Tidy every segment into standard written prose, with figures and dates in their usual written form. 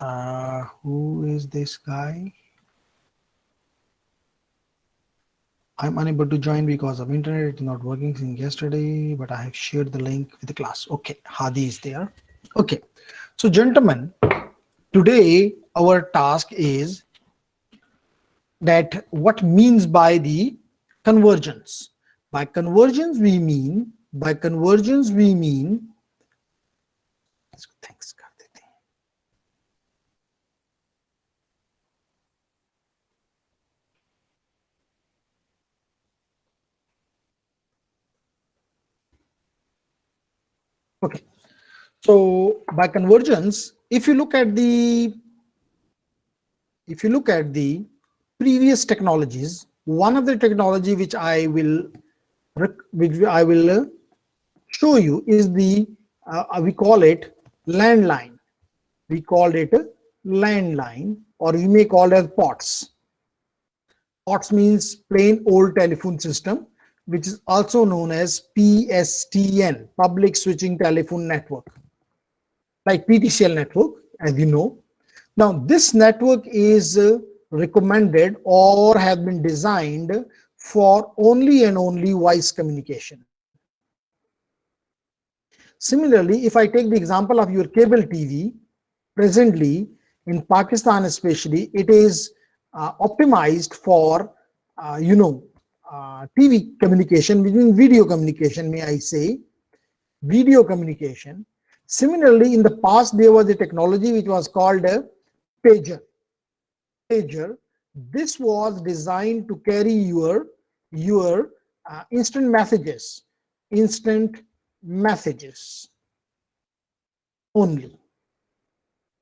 Who is this guy? I'm unable to join because of internet. It's not working since yesterday, but I have shared the link with the class. Okay, Hadi is there. Okay, so gentlemen, today our task is that what means by the convergence. By convergence we mean thanks. Okay, so by convergence, if you look at the previous technologies, one of the technology which I will show you is the we call it landline. We call it landline, or you may call it as POTS. POTS means plain old telephone system, which is also known as PSTN, Public Switching Telephone Network, like PTCL network, as you know. Now, this network is recommended or have been designed for only and only voice communication. Similarly, if I take the example of your cable TV, presently in Pakistan especially, it is optimized for TV communication, which means video communication, may I say, video communication. Similarly, in the past, there was a technology which was called a pager. Pager. This was designed to carry your instant messages, instant messages only.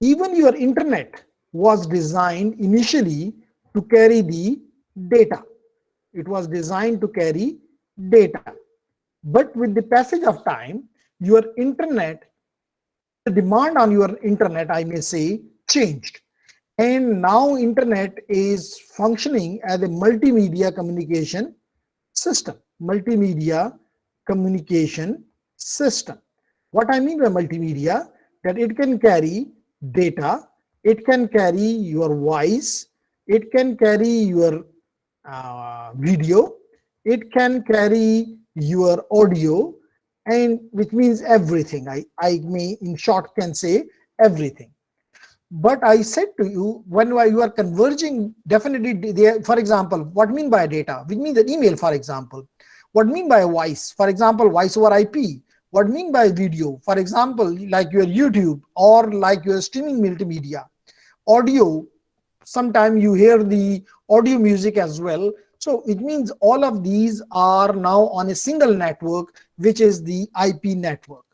Even your internet was designed initially to carry the data. It was designed to carry data. But with the passage of time, your internet, the demand on your internet, I may say, changed. And now internet is functioning as a multimedia communication system. Multimedia communication system. What I mean by multimedia, that it can carry data, it can carry your voice, it can carry your video, it can carry your audio, and which means everything. I may in short can say everything. But I said to you, when you are converging, definitely there, for example, what mean by data? We mean the email, for example. What mean by voice? For example, voice over IP. What mean by video? For example, like your YouTube or like your streaming multimedia. Audio, sometimes you hear the audio music as well. So it means all of these are now on a single network, which is the IP network,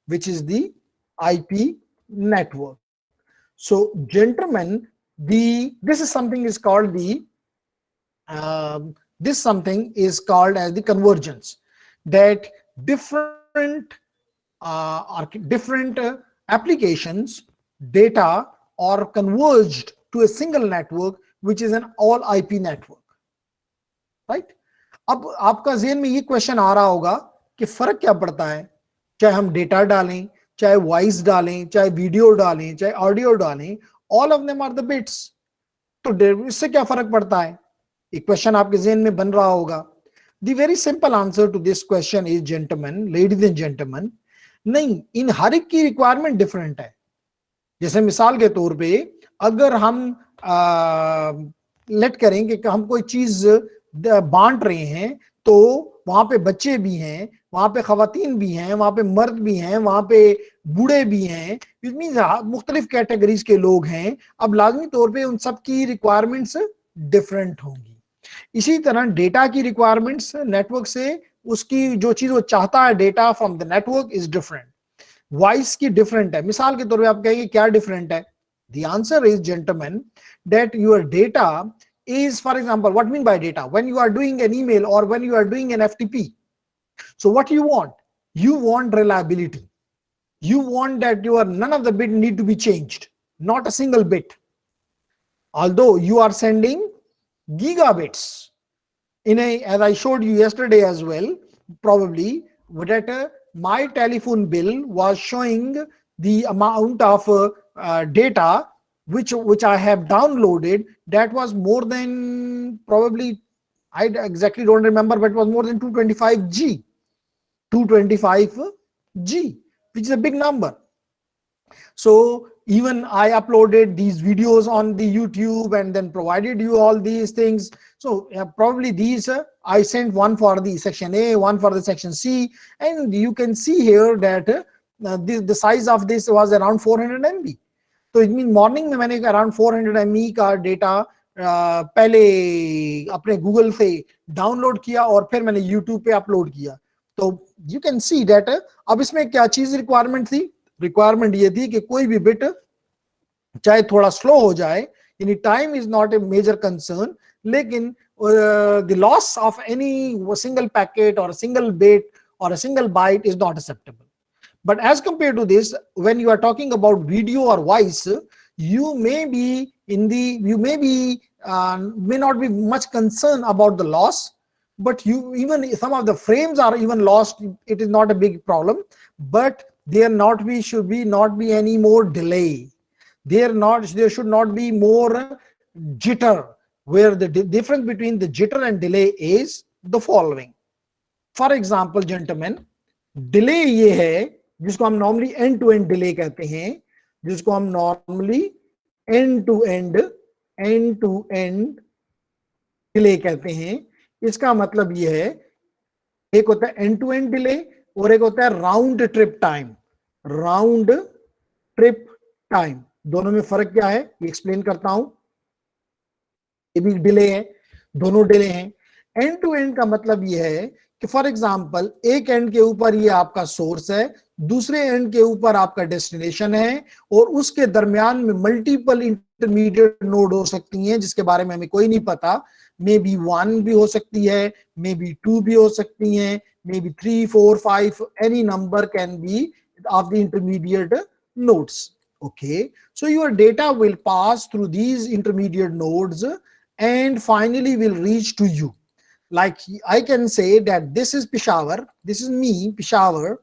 which is the IP network. So gentlemen, this is something is called the this something is called as the convergence, that different applications data are converged to a single network, which is an all IP network, right? अब आपका ज़हन में ये question आ रहा होगा कि फर्क क्या पड़ता है, चाहे हम डेटा डालें, चाहे वॉइस डालें, चाहे वीडियो डालें, चाहे ऑडियो डालें, all of them are the bits. तो इससे क्या फर्क पड़ता है, एक क्वेश्चन आपके ज़हन में बन रहा होगा. The very simple answer to this question is, gentlemen, ladies and gentlemen, नहीं, इन हर एक की रिक्वायरमेंट डिफरेंट है. जैसे मिसाल के तौर पे अगर हम लेट करें कि हम कोई चीज बांट रहे हैं, तो वहां पे बच्चे भी हैं, वहां पे खवातीन भी हैं, वहां पे मर्द भी हैं, वहां पे बूढ़े भी हैं, इट मींस मुख्तलिफ कैटेगरीज के लोग हैं. अब लाजमी तौर पे उन सब की रिक्वायरमेंट्स डिफरेंट होंगी. इसी तरह डेटा की रिक्वायरमेंट्स नेटवर्क से, उसकी जो चीज वो चाहता है data from the network is different. Voice की डिफरेंट है. मिसाल के तौर पे आप कहेंगे क्या डिफरेंट है, the answer is, gentleman, that your data is, for example, what mean by data? When you are doing an email or when you are doing an FTP, so what you want reliability. You want that your none of the bit need to be changed, not a single bit. Although you are sending gigabits in a, as I showed you yesterday as well, probably that my telephone bill was showing the amount of data which I have downloaded, that was more than, probably, I exactly don't remember, but it was more than 225 G, 225 G, which is a big number. So even I uploaded these videos on the YouTube and then provided you all these things. So probably these, I sent one for the section A, one for the section C, and you can see here that the size of this was around 400 MB. तो it mean morning में मैंने around 400 MB का data पहले अपने Google से download किया और फिर मैंने यूट्यूब पे अपलोड किया. तो यू कैन सी दैट अब इसमें क्या चीज रिक्वायरमेंट थी. रिक्वायरमेंट ये थी कि कोई भी बिट चाहे थोड़ा स्लो हो जाए, यानी time is not a major concern, लेकिन the loss of any single packet और single bit or a single byte is not acceptable. But as compared to this, when you are talking about video or voice, you may not be much concerned about the loss, but even some of the frames are even lost, it is not a big problem. But there should be any more delay. There should not be more jitter, where the difference between the jitter and delay is the following. For example, gentlemen, delay ये है जिसको हम normally end to end delay कहते हैं, जिसको हम normally end to end delay कहते हैं. इसका मतलब ये है, एक होता है एंड टू एंड डिले और एक होता है round trip time. Round trip time, दोनों में फर्क क्या है ये एक्सप्लेन करता हूं. ये भी डिले है, दोनों डिले हैं. एंड टू एंड का मतलब ये है कि फॉर एग्जांपल एक एंड के ऊपर ये आपका सोर्स है, दूसरे एंड के ऊपर आपका डेस्टिनेशन है, और उसके दरमियान में मल्टीपल इंटरमीडिएट नोड हो सकती हैं जिसके बारे में हमें कोई नहीं पता. मे बी 1 भी हो सकती है, मे बी 2 भी हो सकती हैं, may be 3, 4, 5, any number can be of the intermediate nodes. Okay, so your data will pass through these intermediate nodes and finally will reach to you. Like I can say that this is Peshawar, this is me, Peshawar,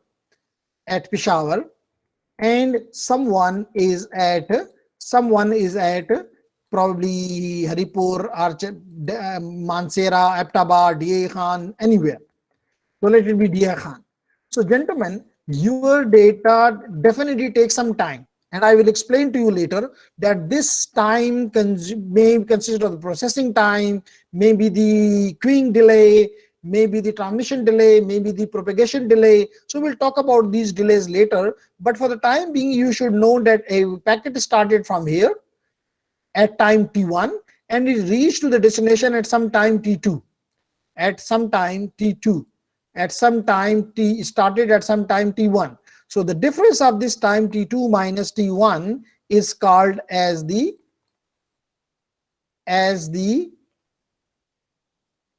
at Peshawar, and someone is at probably Haripur, Mansera, Aptabad, DA Khan, anywhere. So let it be DA Khan. So gentlemen, your data definitely takes some time, and I will explain to you later that this time may consist of the processing time, maybe the queuing delay, maybe the transmission delay, maybe the propagation delay. So we'll talk about these delays later, but for the time being you should know that a packet started from here at time t1 and it reached to the destination at some time t2, at some time t2, at some time t started at some time t1. So the difference of this time t2 minus t1 is called as the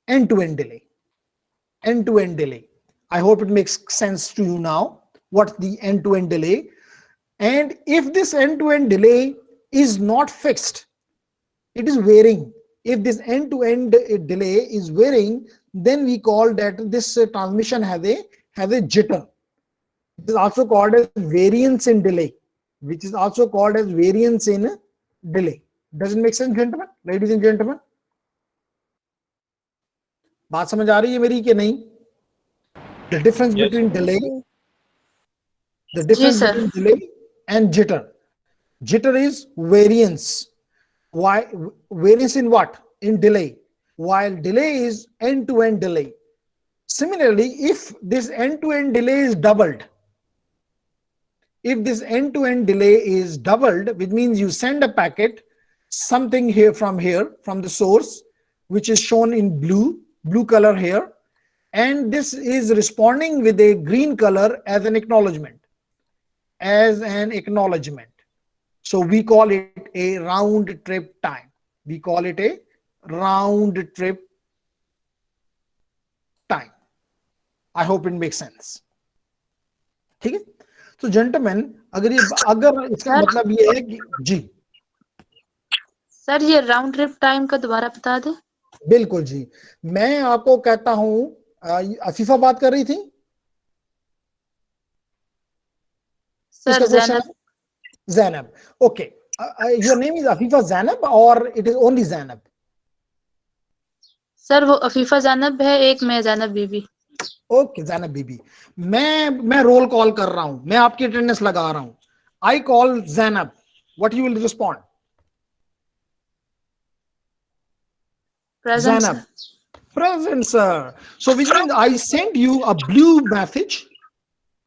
end-to-end delay. End-to-end delay. I hope it makes sense to you now. What's the end-to-end delay? And if this end-to-end delay is not fixed, it is varying. If this end-to-end delay is varying, then we call that this transmission has a jitter. It is also called as variance in delay, which is also called as variance in delay. Does it make sense, gentlemen, ladies and gentlemen? बात समझ आ रही है मेरी कि नहीं? The difference between delay, between delay and jitter. Jitter is variance. Why variance in what? In delay. While delay is end-to-end delay. Similarly, if this end-to-end delay is doubled, if this end-to-end delay is doubled, which means you send a packet, something here from the source, which is shown in blue color here, and this is responding with a green color as an acknowledgement. So we call it a round trip time. We call it a round trip time. I hope it makes sense. ठीक है? तो gentleman, अगर इसका मतलब ये है कि जी sir, ये राउंड ट्रिप टाइम का दोबारा बता दे. बिल्कुल जी, मैं आपको कहता हूं, अफीफा बात कर रही थी sir. Zainab. Okay, Your name is Afifa Zainab or it is only Zainab? Sir वो अफीफा जैनब है, एक मैं जैनब बीबी। ओके जैनब बीबी, मैं रोल कॉल कर रहा हूं, मैं आपकी अटेंडेंस लगा रहा हूं। I call Zainab, what you will respond? Present Zainab, sir. present sir. So which means I sent you a blue message,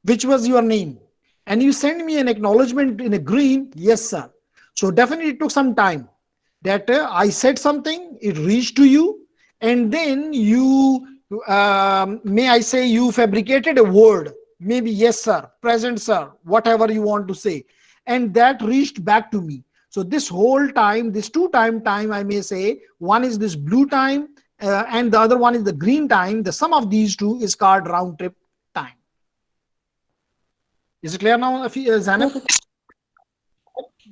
which was your name, and you send me an acknowledgement in a green, yes sir. So definitely it took some time that I said something, it reached to you, and then you, may I say, you fabricated a word, maybe yes sir, present sir, whatever you want to say, and that reached back to me. So this whole time, this time, I may say, one is this blue time, and the other one is the green time. The sum of these two is called round trip time. Is it clear now, Zainab?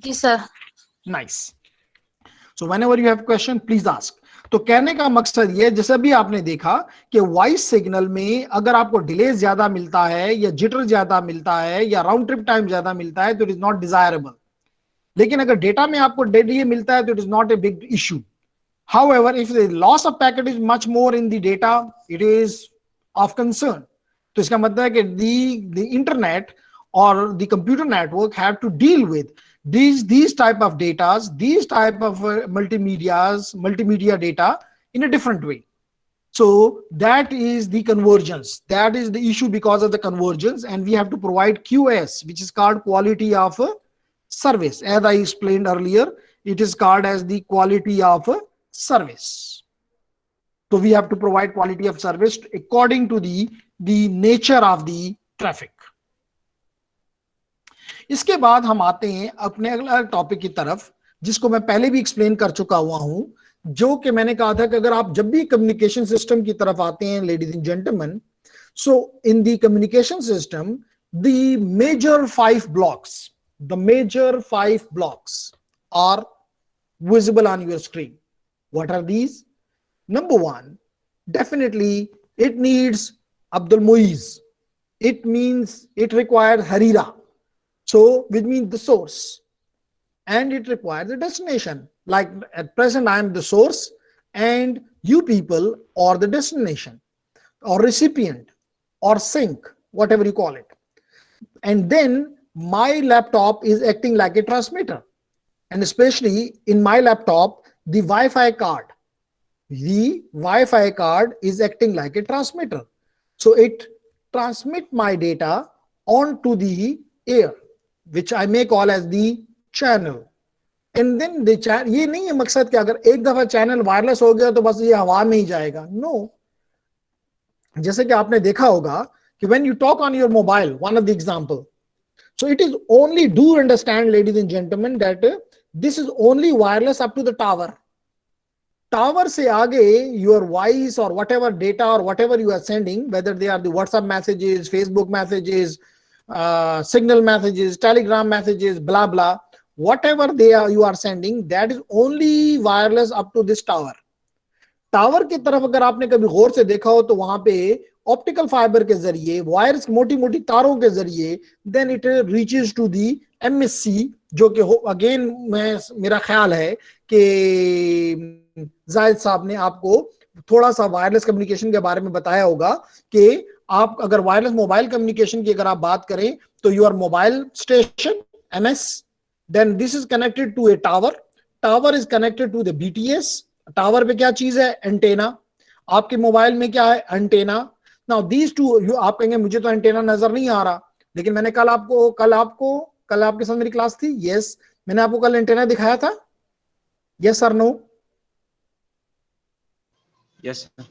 जी sir. Nice. So whenever you have question, please ask. तो कहने का मकसद ये, जैसे भी आपने देखा कि वॉइस सिग्नल में अगर आपको डिले ज्यादा मिलता है या जिटर ज्यादा मिलता है या राउंड ट्रिप टाइम ज्यादा मिलता है तो इट इज नॉट डिजायरेबल। लेकिन अगर डेटा में आपको डिले मिलता है तो it is not a big issue. However, if the loss of packet is much more in the data, it is of concern. तो इसका मतलब है कि the internet or the computer network have to deal with these type of datas, these type of multimedia data in a different way. So that is the convergence. That is the issue because of the convergence, and we have to provide QoS, which is called quality of service. As I explained earlier, it is called as the quality of service. So we have to provide quality of service according to the nature of the traffic. इसके बाद हम आते हैं अपने अगला topic की तरफ, जिसको मैं पहले भी एक्सप्लेन कर चुका हुआ हूं, जो कि मैंने कहा था कि अगर आप जब भी कम्युनिकेशन सिस्टम की तरफ आते हैं ladies and gentlemen, so in the communication system the major 5 blocks are visible on your screen. What are these? Number one, definitely it needs Abdul Muiz. It means it requires Harira. So which means the source, and it requires a destination. Like at present I am the source and you people are the destination or recipient or sink, whatever you call it. And then my laptop is acting like a transmitter, and especially in my laptop the Wi-Fi card, is acting like a transmitter. So it transmit my data onto the air, which I may call as the channel. And then the ये नहीं है मकसद कि अगर एक दफा channel wireless हो गया तो बस ये हवा में ही जाएगा। नो, जैसे कि आपने देखा होगा कि when you talk on your mobile, one of the example, so it is only, do understand ladies and gentlemen, that this is only wireless up to the tower. Tower से आगे your voice or whatever data or whatever you are sending, whether they are the WhatsApp messages, Facebook messages, Signal messages, Telegram messages, blah blah, whatever they are you are sending, that is only wireless up to this tower. Tower की तरफ अगर आपने कभी गौर से देखा हो तो वहां पे ऑप्टिकल फाइबर के जरिए, वायर्स, मोटी मोटी तारों के जरिए, then it reaches to the MSC, जो कि अगेन मेरा ख्याल है कि जाहिद साहब ने आपको थोड़ा सा वायरलेस कम्युनिकेशन के बारे में बताया होगा कि आप अगर वायरलेस मोबाइल कम्युनिकेशन की अगर आप बात करें तो your mobile station MS, then this is connected to a tower, tower is connected to the BTS. Tower पे क्या चीज है? एंटेना। आपके मोबाइल में क्या है? एंटेना। नाउ दीज टू, आप कहेंगे मुझे तो एंटेना नजर नहीं आ रहा, लेकिन मैंने कल आपके साथ मेरी क्लास थी, यस, मैंने आपको कल एंटेना दिखाया था, यस और no? Yes sir.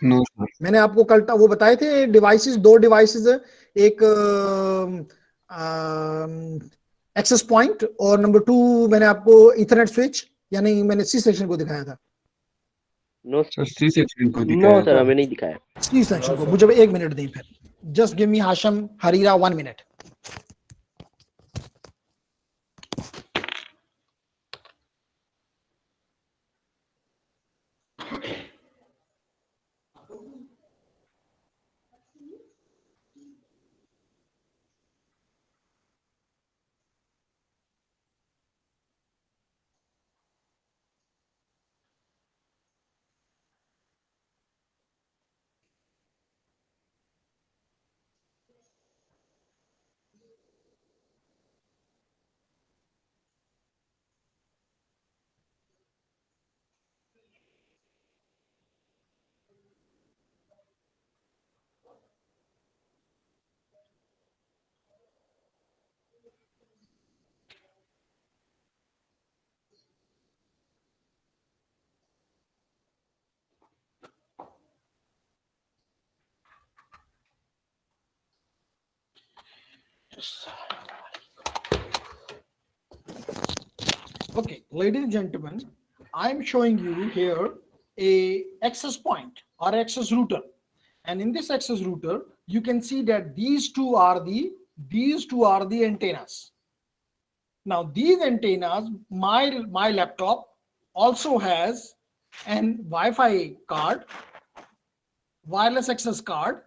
No sir. मैंने आपको कल वो बताए थे डिवाइसेस, 2 डिवाइसेस, एक एक्सेस पॉइंट और नंबर 2 मैंने आपको इथरनेट स्विच, यानी मैंने सी सेक्शन को दिखाया था। नो सर सी सेक्शन को नो दिखाया सर, था। हमें नहीं दिखाया। सी सेक्शन को मुझे 1 मिनट दें फिर, just give me Hashim Harira 1 minute. Okay, ladies and gentlemen, I'm showing you here a access point or access router. And in this access router, you can see that these two are the antennas. Now these antennas, my laptop also has an Wi-Fi card, wireless access card,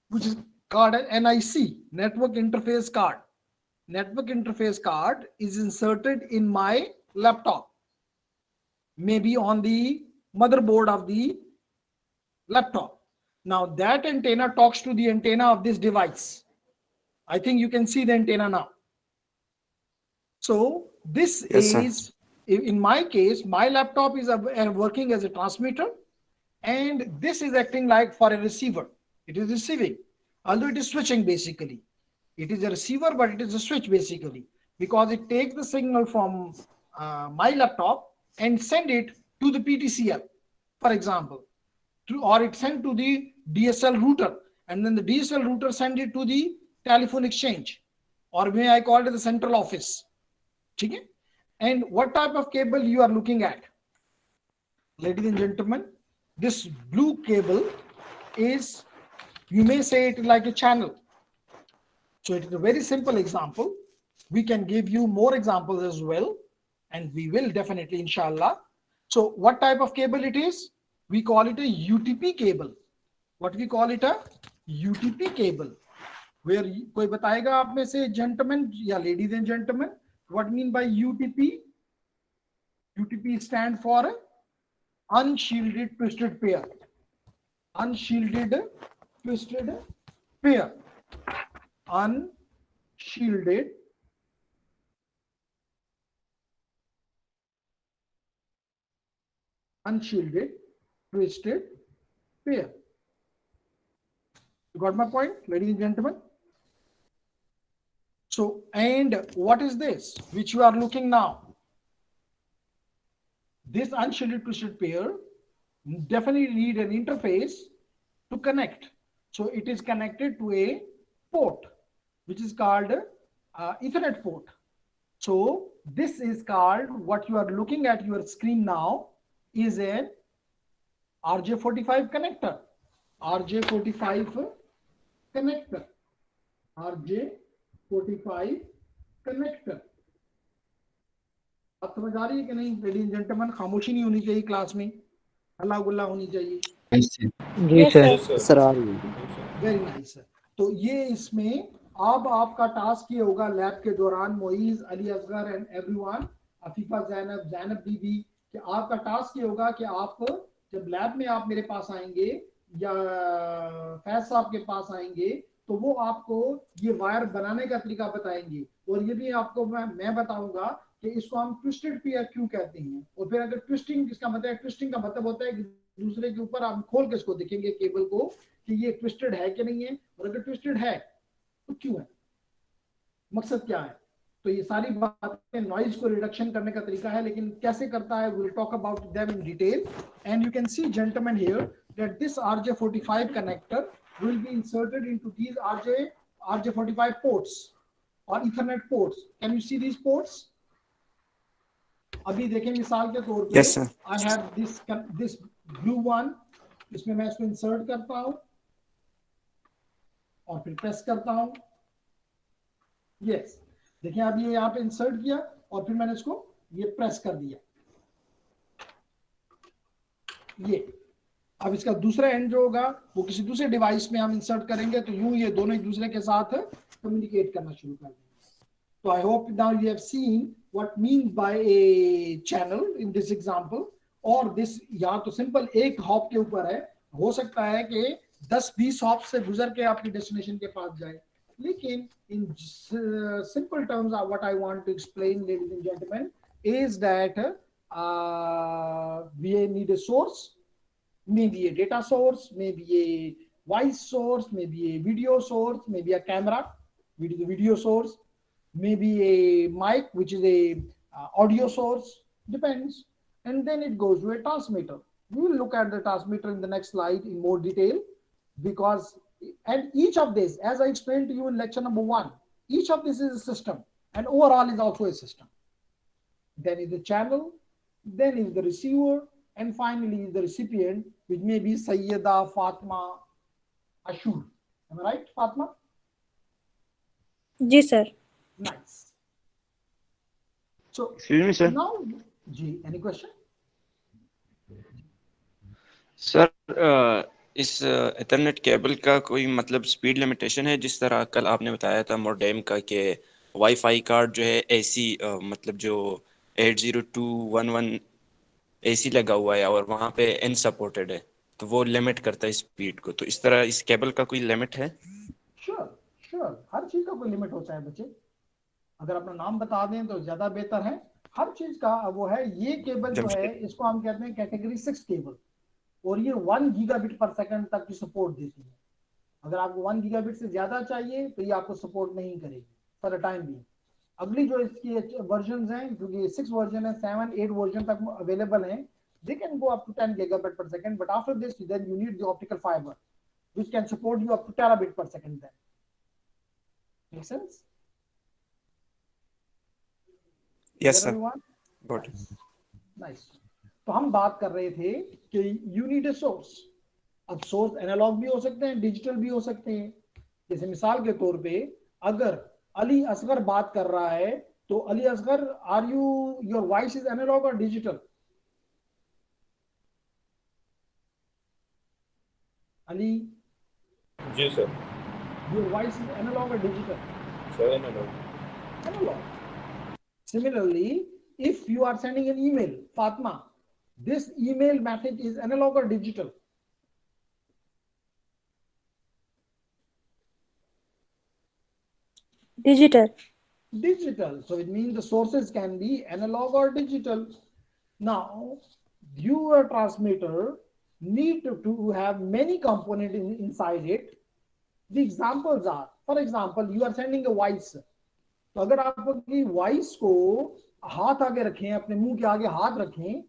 which is called an NIC, network interface card. Network interface card is inserted in my laptop, maybe on the motherboard of the laptop. Now that antenna talks to the antenna of this device. I think you can see the antenna now. So this Yes, sir. is, in my case, my laptop is working as a transmitter, and this is acting like for a receiver. It is receiving, although it is switching basically. It is a receiver, but it is a switch basically, because it takes the signal from my laptop and send it to the PTCL, for example, or it sent to the DSL router, and then the DSL router send it to the telephone exchange, or may I call it the central office. Okay? And what type of cable you are looking at, ladies and gentlemen? This blue cable is, you may say it like a channel. So it is a very simple example. We can give you more examples as well, and we will definitely, inshallah. So what type of cable it is? We call it a UTP cable. What we call it? A UTP cable. Where कोई बताएगा आप में से, gentlemen या ladies and gentlemen, what mean by UTP? UTP stand for unshielded twisted pair. Unshielded twisted pair. Unshielded twisted pair. You got my point, ladies and gentlemen? So, and what is this which you are looking now? This unshielded twisted pair definitely need an interface to connect. So it is connected to a port, which is called Ethernet port. So this is called, what you are looking at your screen now is a RJ45 connector. RJ45 connector. RJ45 connector. अब समझ आ रही है कि नहीं ladies and gentleman? खामोशी नहीं होनी चाहिए क्लास में, हल्ला गुल्ला होनी चाहिए। जी सर। सर आ रही है। Very nice sir. तो ये इसमें अब आपका टास्क ये होगा लैब के दौरान, मोईज, अली असगर एंड एवरीवन, अफीफा, जैनब, जैनब बीबी, कि आपका टास्क ये होगा कि आप जब लैब में आप मेरे पास आएंगे या फैज साहब के पास आएंगे तो वो आपको ये वायर बनाने का तरीका बताएंगे, और ये भी आपको मैं बताऊंगा कि इसको हम ट्विस्टेड पेयर क्यों कहते हैं। और फिर अगर ट्विस्टिंग, इसका मतलब है, ट्विस्टिंग का मतलब होता है कि दूसरे के ऊपर आप खोल के इसको देखेंगे केबल को कि ये ट्विस्टेड है कि नहीं है, और अगर ट्विस्टेड है तो क्यों है, मकसद क्या है। तो ये सारी बातें नॉइज को रिडक्शन करने का तरीका है, लेकिन कैसे करता है, we'll talk about them in detail. And you can see, gentlemen, here that this RJ45 connector will be inserted into these RJ45 ports or Ethernet ports. Can you see these ports? अभी देखें मिसाल के तौर पे, Yes, sir. I have this blue one, इसमें मैं इसको insert करता हूं और फिर प्रेस करता हूं। यस, देखिए अब ये यहाँ पे इंसर्ट किया और फिर मैंने इसको ये प्रेस कर दिया। ये अब इसका दूसरा एंड जो होगा वो किसी दूसरे डिवाइस में हम इंसर्ट करेंगे, तो यूं ये दोनों एक दूसरे के साथ कम्युनिकेट करना शुरू कर देंगे। तो I hope now you have seen what means by A channel in this example. और दिस या तो सिंपल एक हॉप के ऊपर है, हो सकता है कि 10-20 हॉप से गुजर के आपकी डेस्टिनेशन के पास जाए, लेकिन in simple terms, what I want to explain, ladies and gentlemen, is that we need a source, maybe a data source, maybe a voice source, maybe a video source, maybe a camera, which is a video source, maybe a mic, which is a audio source, depends. And then it goes to a transmitter. We will look at the transmitter in the next slide in more detail, because and each of this, as I explained to you in lecture number 1, Each of this is a system, and overall is also a system. Then is the channel, then is the receiver, and finally is the recipient, which may be Sayyida, Fatma, Ashur. Am I right, Fatma? जी sir. Nice. So Excuse me, sir. now, G, any question? Sir इस ethernet cable का कोई मतलब speed limitation है, जिस तरह कल आपने बताया था मॉडेम का कि वाईफाई कार्ड जो है एसी मतलब जो 802.11 एसी लगा हुआ है और वहाँ पे एन सपोर्टेड है, तो वो लिमिट करता है स्पीड को, तो इस तरह इस केबल का कोई लिमिट है? श्योर श्योर, हर चीज का कोई लिमिट होता है बच्चे. अगर अपना नाम बता दें तो ज्यादा बेहतर है. हर चीज का वो है. ये केबल जो है इसको हम कहते हैं कैटेगरी 6 केबल, और ये 1 गीगाबिट पर सेकंड तक की सपोर्ट देती है. अगर आपको 1 गीगाबिट से ज्यादा चाहिए तो ये आपको सपोर्ट नहीं करेगी फॉर द टाइम भी. अगली जो इसकी वर्जन हैं, क्योंकि 6 वर्जन है, 7 8 वर्जन तक अवेलेबल हैं, they can go up to 10 gigabit per second, but after this then you need the optical fiber which can support you up to terabit per second. Then make sense? Yes sir. Got it. Nice. तो हम बात कर रहे थे कि you need a source. अब source analogue भी हो सकते हैं, डिजिटल भी हो सकते हैं. जैसे मिसाल के तौर पे अगर अली असगर बात कर रहा है तो Ali Asghar, are you, your voice is analog और डिजिटल? Ali? जी sir. Your voice is analog or digital? Sir analog. Analog. Similarly, if you are sending an email, Fatma, this email message is analog or digital? Digital. Digital. So it means the sources can be analog or digital. Now, your transmitter need to have many components inside it. The examples are, for example, you are sending a voice. तो अगर आप अपनी voice को हाथ आगे रखें, अपने मुंह के आगे हाथ रखें,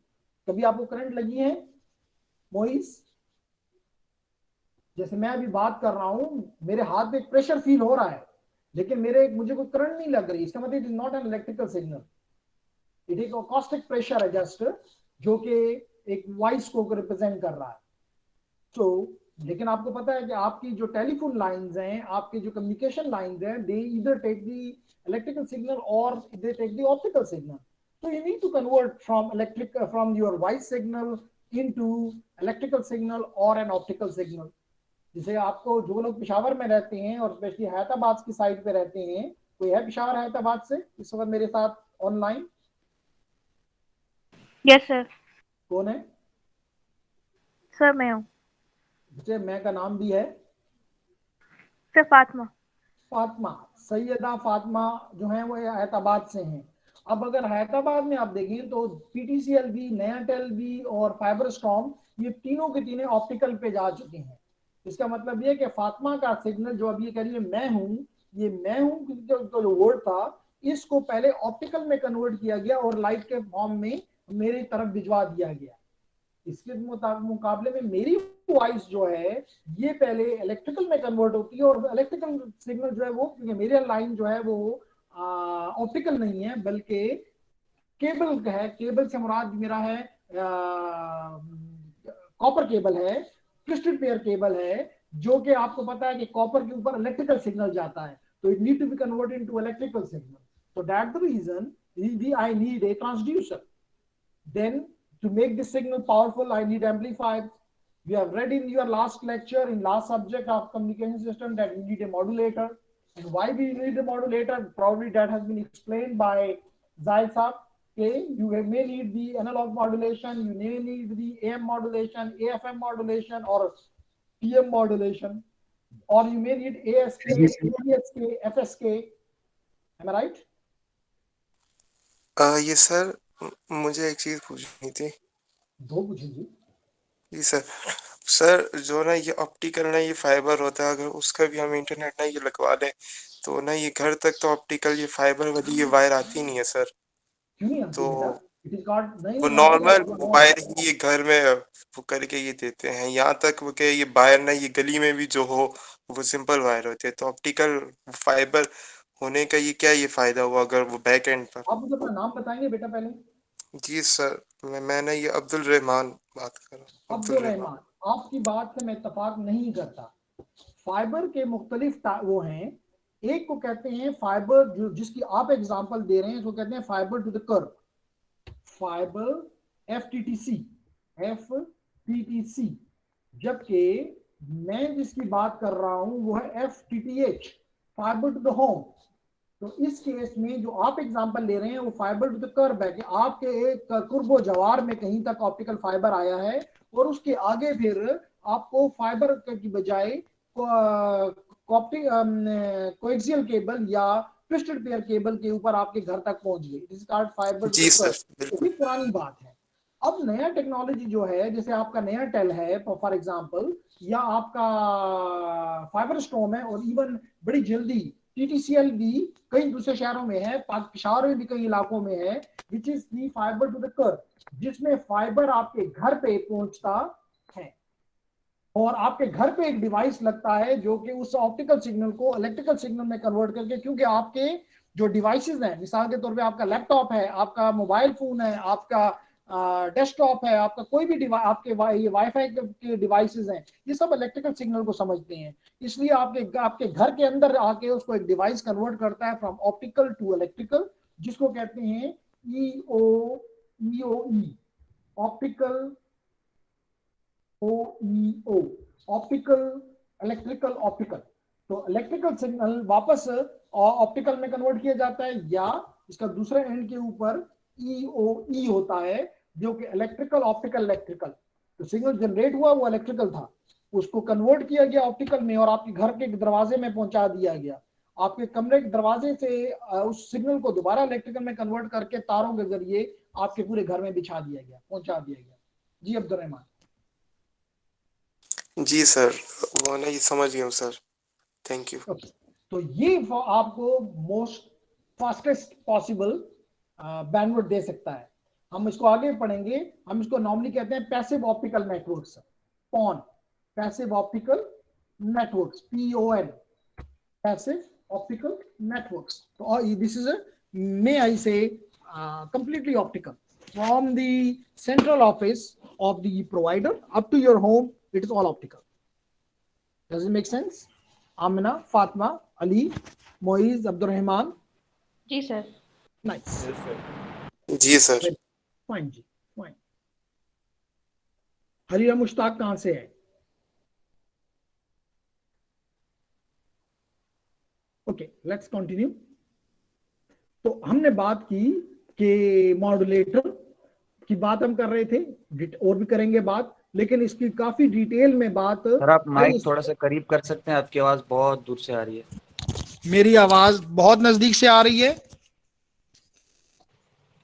कभी आपको करंट लगी है मोइस? जैसे मैं अभी बात कर रहा हूं, मेरे हाथ में एक प्रेशर फील हो रहा है, लेकिन मुझे कोई करंट नहीं लग रही. इसका मतलब it is not an electrical signal, it is acoustic pressure है जस्ट, जो कि एक वॉइस को रिप्रेजेंट कर रहा है. तो लेकिन आपको पता है कि आपकी जो टेलीफोन लाइंस हैं, आपके जो कम्युनिकेशन लाइंस हैं, they either take the electrical signal or they take the optical signal. So you need to convert from your voice signal into electrical signal or an optical signal. जैसे आपको जो लोग पेशावर में रहते हैं और स्पेशली हैदराबाद की साइड पे रहते हैं, कोई है पेशावर हैदराबाद से इस वक्त मेरे साथ ऑनलाइन? Yes sir. कौन है सर मैं हूँ. बच्चे, मैं का नाम भी है सर फातिमा. फातिमा, सैयदा फातिमा जो है वो हैदराबाद से हैं. अब अगर हैदराबाद में आप देखें तो पीटीसीएल भी, नयाटेल भी और फाइबरस्टॉर्म, ये तीनों के तीनों ऑप्टिकल पे जा चुके हैं. इसका मतलब ये कि फातिमा का सिग्नल जो अभी ये कह रही है मैं हूँ, ये मैं हूँ जो वर्ड था, इसको पहले ऑप्टिकल में कन्वर्ट किया गया और लाइट के फॉर्म में मेरी तरफ भिजवा दिया गया. इसके मुकाबले में मेरी वॉइस जो है ये पहले इलेक्ट्रिकल में कन्वर्ट होती है, और इलेक्ट्रिकल सिग्नल जो है वो, क्योंकि मेरी लाइन जो है वो ऑप्टिकल नहीं है बल्कि केबल का है. केबल से मुराद मेरा है कॉपर केबल है, ट्विस्टेड पेयर केबल है, जो कि आपको पता है कि कॉपर के ऊपर इलेक्ट्रिकल सिग्नल जाता है, तो it need to be converted into electrical signal. So that the reason I need a transducer. Then to make this signal powerful, I need amplifiers. We have read in your last lecture, in last subject of communication system, that we need a modulator. And why we need a modulator? Probably that has been explained by Zahid Saab. Okay, you may need the analog modulation, you may need the AM modulation, AFM modulation, or PM modulation, or you may need ASK, ASK, FSK. Am I right? ये sir मुझे एक चीज पूछनी थी. दो पूछेंगे जी sir. Sir जो ना ये ऑप्टिकल ना ये फाइबर होता है, अगर उसका भी हम इंटरनेट ना ये लगवा दें तो ना ये घर तक तो ऑप्टिकल ये फाइबर वाली ये वायर आती नहीं है सर. क्यों नहीं आती तो बेटा? It is not, नहीं वो आती नॉर्मल है. वायर ही ये घर में वो करके ये देते हैं. यहाँ तक वो के ये वायर ना ये गली में भी जो हो वो सिंपल वायर होते हैं, तो ऑप्टिकल फाइबर होने का ये क्या ये फायदा हुआ अगर वो बैक एंड पर? आप मुझे अपना नाम बताएंगे बेटा पहले? जी सर, मैं ना ये अब्दुल रहमान बात कर रहा हूँ। अब्दुल रहमान, आपकी बात से मैं इत्तेफाक नहीं करता। फाइबर के मुख्तलिफ वो हैं, एक को कहते हैं फाइबर जो जिसकी आप एग्जांपल दे रहे हैं इसको कहते हैं fibre to the curb, fibre FTTC, जबकि मैं जिसकी बात कर रहा हूं वो है FTTH, fibre to the home. तो इस केस में जो आप एग्जांपल ले रहे हैं वो फाइबर टू द कर्ब है कि आपके एक कुर्बो जवार में कहीं तक ऑप्टिकल फाइबर आया है और उसके आगे फिर आपको फाइबर की बजाय कोएक्सियल केबल या ट्विस्टेड पेयर केबल के ऊपर आपके घर तक पहुंच गई। This is called fibre to the curb. ये पुरानी बात है। अब नया टेक्नोलॉजी जो है, जैसे आपका नया टेल है फॉर एग्जांपल, या आपका फाइबर स्टॉर्म है, और इवन बड़ी जल्दी TTCL भी कई दूसरे शहरों में है, पेशावर में भी कई इलाकों में है, which is the fibre to the curb, जिसमें फाइबर आपके घर पे पहुंचता है और आपके घर पे एक डिवाइस लगता है जो कि उस ऑप्टिकल सिग्नल को इलेक्ट्रिकल सिग्नल में कन्वर्ट करके, क्योंकि आपके जो डिवाइसेस हैं, मिसाल के तौर पे आपका लैपटॉप है, आपका मोबाइल फोन है, आपका डेस्कटॉप है, आपका कोई भी डिवाइस, आपके ये वाईफाई के डिवाइसेस हैं, ये सब इलेक्ट्रिकल सिग्नल को समझते हैं। इसलिए आपके घर के अंदर आके उसको एक डिवाइस कन्वर्ट करता है फ्रॉम ऑप्टिकल टू इलेक्ट्रिकल, जिसको कहते हैं EOE, optical OEO, optical electrical optical. तो इलेक्ट्रिकल सिग्नल वापस ऑप्टिकल में कन्वर्ट किया जाता है, या इसका दूसरे एंड के ऊपर EOE होता है जो कि इलेक्ट्रिकल ऑप्टिकल इलेक्ट्रिकल। तो सिग्नल जनरेट हुआ वो इलेक्ट्रिकल था, उसको कन्वर्ट किया गया ऑप्टिकल में और आपके घर के दरवाजे में पहुंचा दिया गया। आपके कमरे के दरवाजे से उस सिग्नल को दोबारा इलेक्ट्रिकल में कन्वर्ट करके तारों के जरिए आपके पूरे घर में बिछा दिया गया, पहुंचा दिया गया। जी अब्दुल रहमान। जी सर, वो ना ये समझ गया हूँ सर, थैंक यू। तो ये आपको मोस्ट फास्टेस्ट पॉसिबल बैंडविड्थ दे सकता है। हम इसको आगे पढ़ेंगे, हम इसको नॉर्मली कहते हैं passive optical networks, PON, passive optical networks, PON, passive optical networks. तो दिस इज मे आई से completely optical from the central office of the provider up to your home. It is all optical. Does it make sense? Amina, Fatma, Ali, Moiz, Abdul Rahman. Ji sir. Nice. Ji sir. Fine ji, fine. हरीरा मुश्ताक कहां से है? Okay, let's continue. तो हमने बात की कि modulator की बात हम कर रहे थे, और भी करेंगे बात, लेकिन इसकी काफी डिटेल में बात। सर आप माइक थोड़ा सा करीब कर सकते हैं, आपकी आवाज बहुत दूर से आ रही है। मेरी आवाज बहुत नजदीक से आ रही है?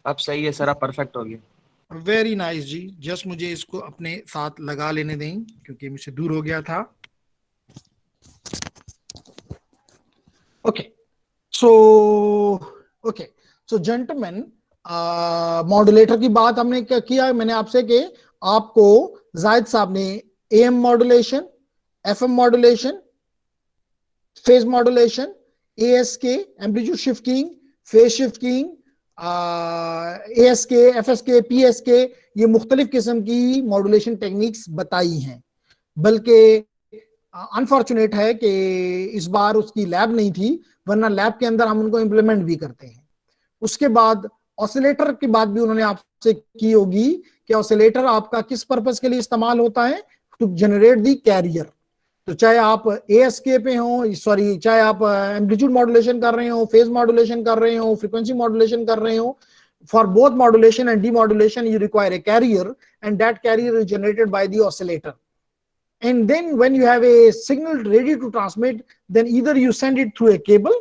अब सही है सर, आप परफेक्ट हो गए। वेरी नाइस जी, जस्ट मुझे इसको अपने साथ लगा लेने दें क्योंकि मुझसे दूर हो गया था। ओके सो जेंटलमैन, मॉड्यूलेटर की बात हमने क्या किया, मैंने आपसे कि आपको जाहिद साहब ने AM modulation, FM modulation, phase modulation, ASK amplitude shifting, phase shifting, ASK, FSK, PSK, ये मुख्तलिफ किस्म की मॉड्यूलेशन टेक्निक्स बताई हैं। बल्कि अनफॉर्चुनेट है कि इस बार उसकी लैब नहीं थी, वरना लैब के अंदर हम उनको इम्प्लीमेंट भी करते हैं। उसके बाद ऑसिलेटर की बात भी उन्होंने आपसे की होगी कि ऑसिलेटर आपका किस पर्पस के लिए इस्तेमाल होता है, टू जनरेट दी कैरियर। तो चाहे आप ASK पे हो, सॉरी, चाहे आप एम्पलीट्यूड मॉड्यूलेशन कर रहे हो, फेज मॉड्यूलेशन कर रहे हो, फ्रीक्वेंसी मॉड्यूलेशन कर रहे हो, for both modulation and demodulation you require a carrier, and that carrier is generated by the oscillator. And then when you have a signal ready to transmit, then either you send it through a cable,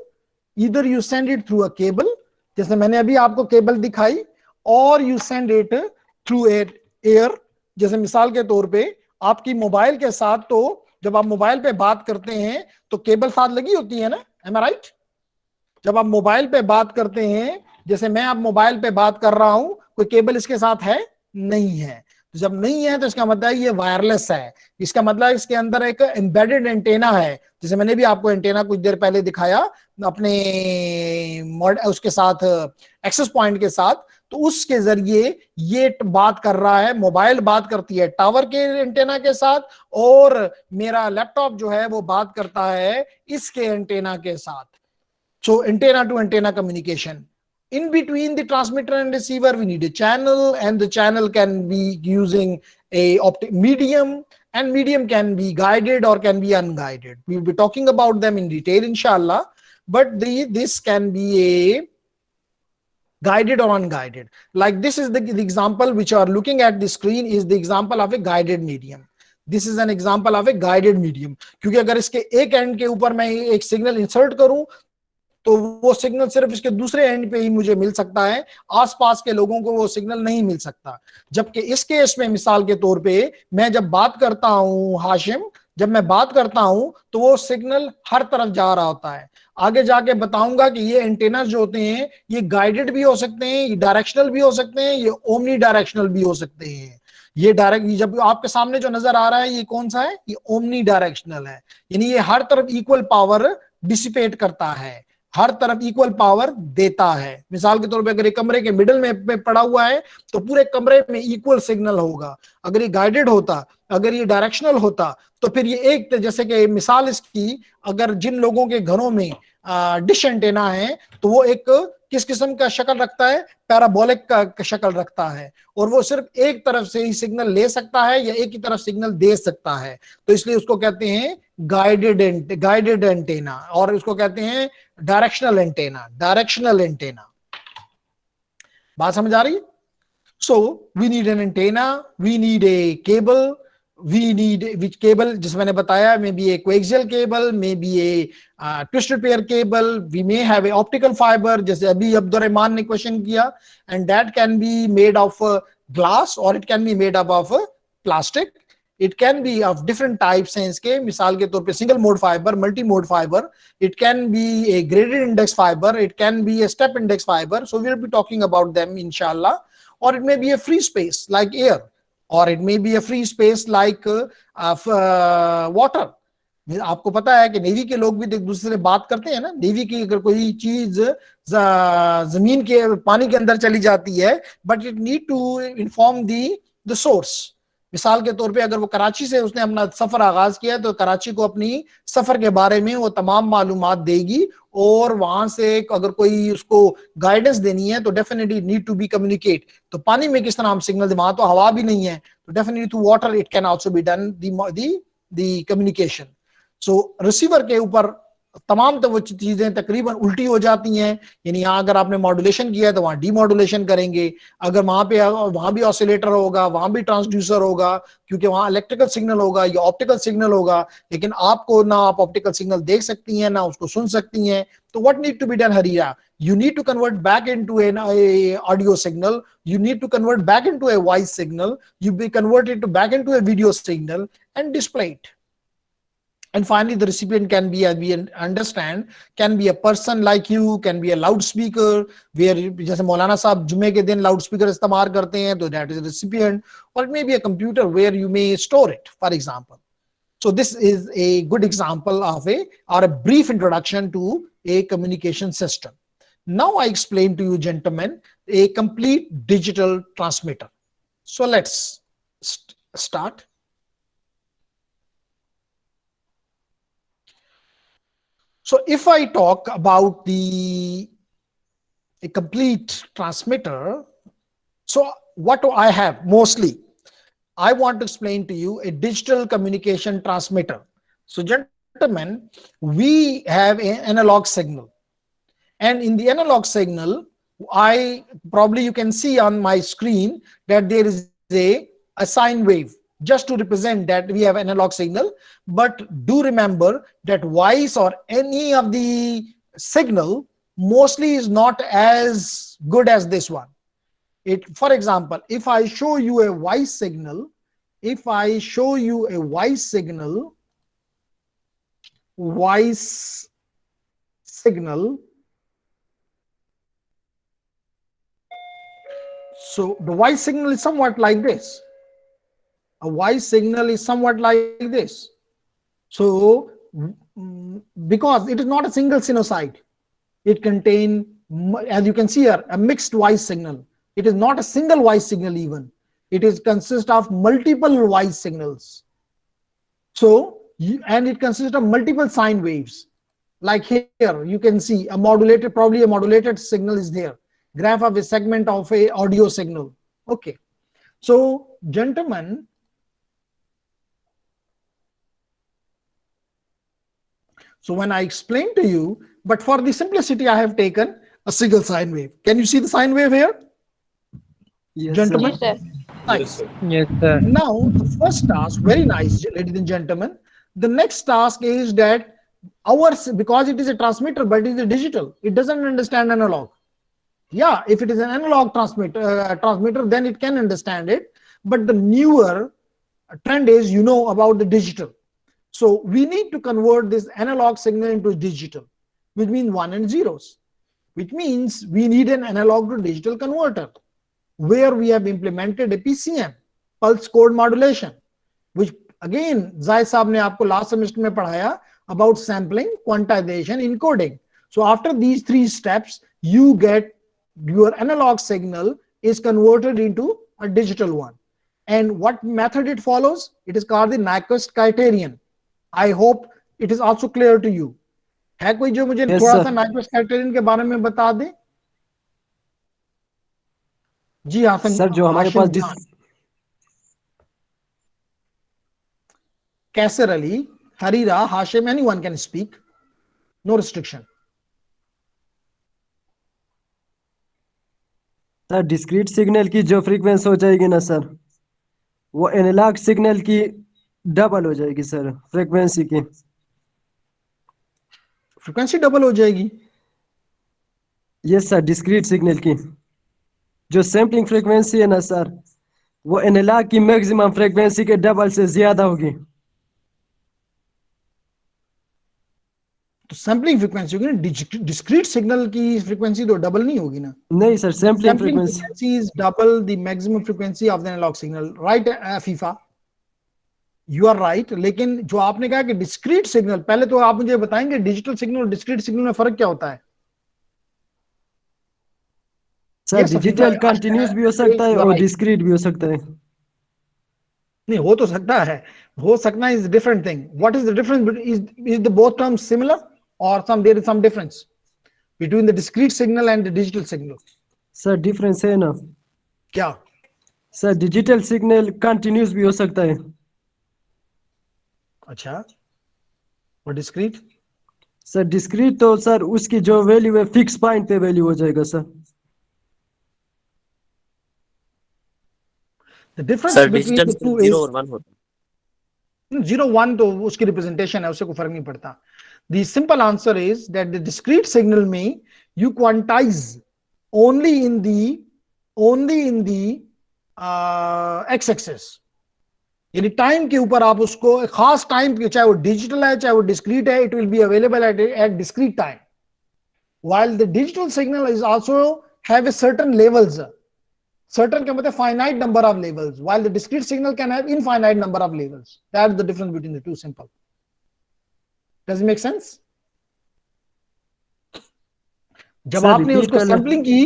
जैसे मैंने अभी आपको cable दिखाई, और you send it through air, जैसे मिसाल के तौर पे आपकी मोबाइल के साथ, तो जब आप मोबाइल पे बात करते हैं तो केबल साथ लगी होती है ना, am I right? जब आप मोबाइल पे बात करते हैं, जैसे मैं आप मोबाइल पे बात कर रहा हूं, कोई केबल इसके साथ है नहीं है, तो जब नहीं है तो इसका मतलब है ये वायरलेस है, इसका मतलब इसके अंदर एक एम्बेडेड एंटेना है, जैसे मैंने भी आपको एंटेना कुछ देर पहले दिखाया अपने उसके साथ एक्सेस पॉइंट के साथ, तो उसके जरिए ये बात कर रहा है, मोबाइल बात करती है टावर के एंटेना के साथ, और मेरा लैपटॉप जो है वो बात करता है इसके एंटेना के साथ। So antenna to antenna communication. In between the transmitter and receiver, we need a channel, and the channel can be using a optic medium, and medium can be guided or can be unguided. We will be talking about them in detail, inshallah. But this can be a guided or unguided. Like this is the example which you are looking at the screen is the example of a guided medium. This is an example of a guided medium. क्योंकि अगर इसके एक and के ऊपर मैं एक signal insert करूं तो वो सिग्नल सिर्फ इसके दूसरे एंड पे ही मुझे मिल सकता है, आसपास के लोगों को वो सिग्नल नहीं मिल सकता। जबकि इस केस में मिसाल के तौर पे मैं जब बात करता हूं हाशिम, जब मैं बात करता हूं तो वो सिग्नल हर तरफ जा रहा होता है। आगे जाके बताऊंगा कि ये एंटेना जो होते हैं ये गाइडेड भी हो सकते हैं, ये डायरेक्शनल भी हो सकते हैं, ये ओमनी डायरेक्शनल भी हो सकते हैं। ये डायरेक्ट जब आपके सामने जो नजर आ रहा है ये कौन सा है, ये ओमनी डायरेक्शनल है, यानी ये हर तरफ इक्वल पावर डिसिपेट करता है, हर तरफ इक्वल पावर देता है। मिसाल के तौर पे अगर ये कमरे के मिडिल में पड़ा हुआ है तो पूरे कमरे में इक्वल सिग्नल होगा। अगर ये गाइडेड होता, अगर ये डायरेक्शनल होता तो फिर ये एक, जैसे कि मिसाल इसकी, अगर जिन लोगों के घरों में डिश एंटेना है तो वो एक किस किस्म का शक्ल रखता है, पैराबोलिक का शक्ल रखता है, और वो सिर्फ एक तरफ से ही सिग्नल ले सकता है या एक ही तरफ सिग्नल दे सकता है, तो इसलिए उसको कहते हैं गाइडेड एंटेना, और उसको कहते हैं डायरेक्शनल एंटेना। बात समझ आ रही है? So we need an antenna, we need a cable, we need which cable, जिस मैंने बताया, may be a coaxial cable, may be a twisted pair cable, we may have a optical fiber, जैसे अभी अब्दुर्रहमान ने question किया, and that can be made of glass or it can be made up of plastic. It can be of different types हैं इसके, मिसाल के तौर पे single mode fibre, multi mode fibre, it can be a graded index fiber, it can be a step index fiber, so we'll be talking about them inshallah. Or it may be a free space like air, or it may be a free space like water. आपको पता है कि navy के लोग भी एक दूसरे से बात करते हैं ना, नेवी की अगर कोई चीज जमीन के पानी के अंदर चली जाती है, but it need to inform the source. मिसाल के तौर पे अगर वो कराची से उसने अपना सफर आगाज किया तो कराची को अपनी सफर के बारे में वो तमाम मालूमात देगी, और वहां से अगर कोई उसको गाइडेंस देनी है तो definitely need to be communicate. तो पानी में किस तरह हम सिग्नल दे, वहां तो हवा भी नहीं है, तो definitely through water it can also be done the communication. So receiver के ऊपर तमाम तो वो चीजें तकरीबन उल्टी हो जाती हैं, यानी यहाँ अगर आपने मॉड्यूलेशन किया है तो वहाँ डीमॉड्यूलेशन करेंगे, अगर वहां भी ऑसिलेटर होगा, वहां भी ट्रांसड्यूसर होगा, क्योंकि वहां इलेक्ट्रिकल सिग्नल होगा या ऑप्टिकल सिग्नल होगा, लेकिन आपको ना आप ऑप्टिकल सिग्नल देख सकती हैं ना उसको सुन सकती हैं। तो what need to be done Harira, you need to convert back into an audio signal, you need to convert back into a voice signal, you be converted to back into a video signal and display it. And finally the recipient can be, as we understand, can be a person like you, can be a loudspeaker, where जैसे मौलाना साहब जुम्मे के दिन loudspeaker इस्तेमाल करते हैं, तो that is a recipient, or it may be a computer where you may store it, for example. So this is a good example of a brief introduction to a communication system. Now I explain to you gentlemen a complete digital transmitter. So let's start. So if I talk about a complete transmitter, so what do I have mostly? I want to explain to you a digital communication transmitter. So gentlemen, we have an analog signal. And in the analog signal, probably you can see on my screen that there is a sine wave, just to represent that we have analog signal. But do remember that voice or any of the signal mostly is not as good as this one. For example, if I show you a voice signal, so the voice signal is somewhat like this. A voice signal is somewhat like this. So because it is not a single sinusoid, it contains, as you can see here, a mixed voice signal. It is not a single voice signal even. It is consist of multiple voice signals. So, and it consists of multiple sine waves. Like here, you can see a modulated, probably a modulated signal is there. Graph of a segment of a audio signal. Okay. So, gentlemen, so when I explain to you, but for the simplicity, I have taken a single sine wave. Can you see the sine wave here? Yes, Gentlemen? Yes, sir. Nice. Yes, sir. Now, the first task, very nice, ladies and gentlemen. The next task is that ours, because it is a transmitter, but it is a digital, it doesn't understand analog. Yeah, if it is an analog transmitter, then it can understand it. But the newer trend is, you know, about the digital. So we need to convert this analog signal into digital, which means 1 and zeros, which means we need an analog to digital converter, where we have implemented a PCM, pulse code modulation, which again Zai Saab ne aapko last semester mein padhaya about sampling, quantization, encoding. So after these 3 steps, you get your analog signal is converted into a digital one. And what method it follows? It is called the Nyquist criterion. I hope it is also clear to you. है कोई जो मुझे Yes, थोड़ा sir. सा Nyquist criterion के बारे में बता दे? जी हासिम, सर जो हमारे हाशिम पास Khan, Kaiser Ali, Harira, Hashim, anyone can speak. No restriction. Sir discrete signal की जो फ्रीक्वेंसी हो जाएगी ना सर, वो एनालॉग सिग्नल की डबल हो जाएगी सर फ्रीक्वेंसी की। फ्रीक्वेंसी डबल हो जाएगी। यस सर, डिस्क्रीट सिग्नल की जो सैम्पलिंग फ्रीक्वेंसी है ना सर, वो एनालॉग की मैक्सिमम फ्रीक्वेंसी के डबल से ज्यादा होगी। तो सैम्पलिंग फ्रीक्वेंसी होगी ना, डिस्क्रीट सिग्नल की फ्रीक्वेंसी तो डबल नहीं होगी ना। नहीं sir, sampling Sampling frequency frequency is double the maximum frequency of the analog signal, right? FIFA, you are right. लेकिन जो आपने कहा कि डिस्क्रीट सिग्नल, पहले तो आप मुझे बताएंगे डिजिटल सिग्नल और डिस्क्रीट सिग्नल में फर्क क्या होता है? Sir Yes, digital Afifa, continuous भी हो सकता है you are और right. डिस्क्रीट भी हो सकता है। नहीं हो तो सकता है, हो सकना is a different thing. What is the difference? Is the both terms similar or there is some difference between the discrete signal and the digital signal? Sir difference है ना क्या? सर, डिजिटल सिग्नल कंटिन्यूस भी हो सकता है। अच्छा, और discrete? Sir discrete तो सर उसकी जो वैल्यू है फिक्स पॉइंट पे वैल्यू हो जाएगा sir. The difference sir between digital the two zero is और 1 होता है। 0 1 तो उसकी रिप्रेजेंटेशन है, उससे कोई फर्क नहीं पड़ता। The simple answer is that the discrete signal में you quantize only in the x-axis, यानी टाइम के ऊपर आप उसको एक खास टाइम के, चाहे वो डिजिटल है चाहे वो डिस्क्रीट है, it will be available at discrete time, while the digital signal is also have a certain levels. Certain can मतलब finite number of levels, while the discrete signal can have infinite number of levels. That's the difference between the two. Simple. Does it make sense? जब Sir, आपने repeat उसको करना। Sampling की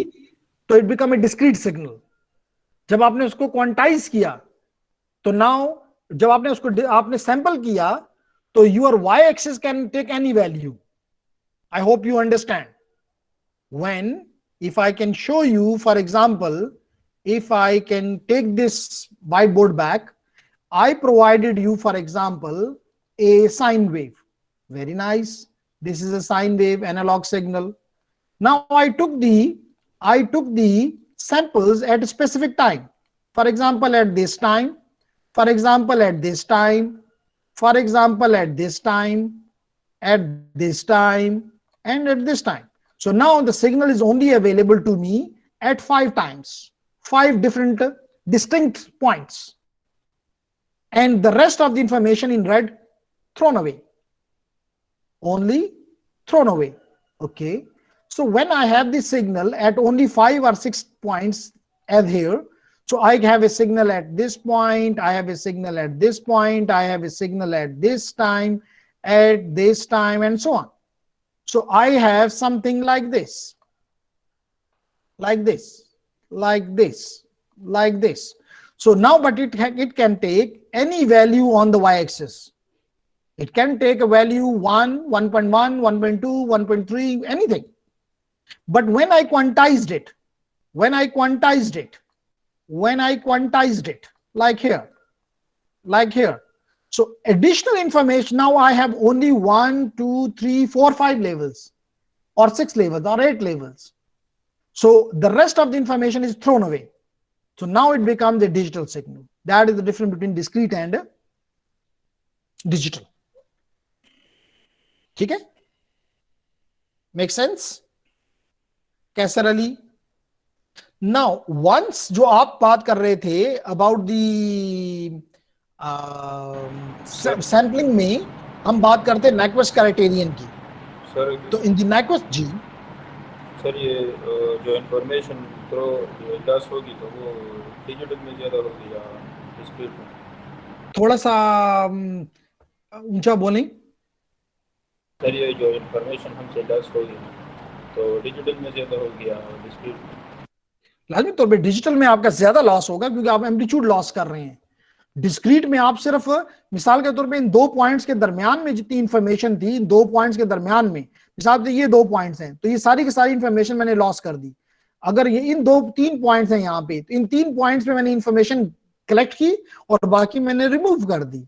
तो it become a discrete signal. जब आपने उसको quantize किया तो नाउ जब आपने उसको आपने सैंपल किया तो your y axis can take any value. I hope you understand. when if I can show you, for example, if I can take this whiteboard back, I provided you, for example, a sine wave. Very nice. This is a sine wave analog signal. Now I took the samples at a specific time. For example, at this time, for example, at this time, for example, at this time, at this time, and at this time. So now the signal is only available to me at 5 times, 5 different distinct points, and the rest of the information in red thrown away, only thrown away. Okay, so when I have this signal at only 5 or 6 points as here, So I have a signal at this point, I have a signal at this point, I have a signal at this time, and so on. So I have something like this, like this, like this, like this. So now, but it can take any value on the y-axis. It can take a value 1, 1.1, 1.2, 1.3, anything. But when I quantized it, like here, so additional information, now I have only 1, 2, 3, 4, 5 levels, or 6 levels, or 8 levels. So the rest of the information is thrown away. So now it becomes a digital signal. That is the difference between discrete and digital. ठीक है? Make sense? कैसर Ali? Now, once जो आप बात कर रहे थे about the sampling में हम बात करते हैं Nyquist क्राइटेरियन की. सर तो in the Nyquist जी सर ये जो इंफॉर्मेशन थ्रो लॉस होगी तो वो डिजिटल में ज्यादा होगी या डिस्क्रीट में? थोड़ा सा ऊंचा बोलें. सर ये जो इंफॉर्मेशन हमसे लॉस होगी तो डिजिटल में ज्यादा होगी या डिस्क्रीट में? लाजमी तौर पे डिजिटल में आपका ज्यादा लॉस होगा क्योंकि आप एम्पलीट्यूड लॉस कर रहे हैं. डिस्क्रीट में आप सिर्फ मिसाल के तौर पे इन 2 पॉइंट्स के दरमियान में जितनी इंफॉर्मेशन थी, 2 पॉइंट्स के दरमियान में, मिसाल से ये 2 पॉइंट्स हैं तो ये सारी की सारी इंफॉर्मेशन मैंने लॉस कर दी. अगर ये इन 3 पॉइंट्स हैं यहाँ पे, तो इन 3 पॉइंट्स पे मैंने इंफॉर्मेशन कलेक्ट की और बाकी मैंने रिमूव कर दी.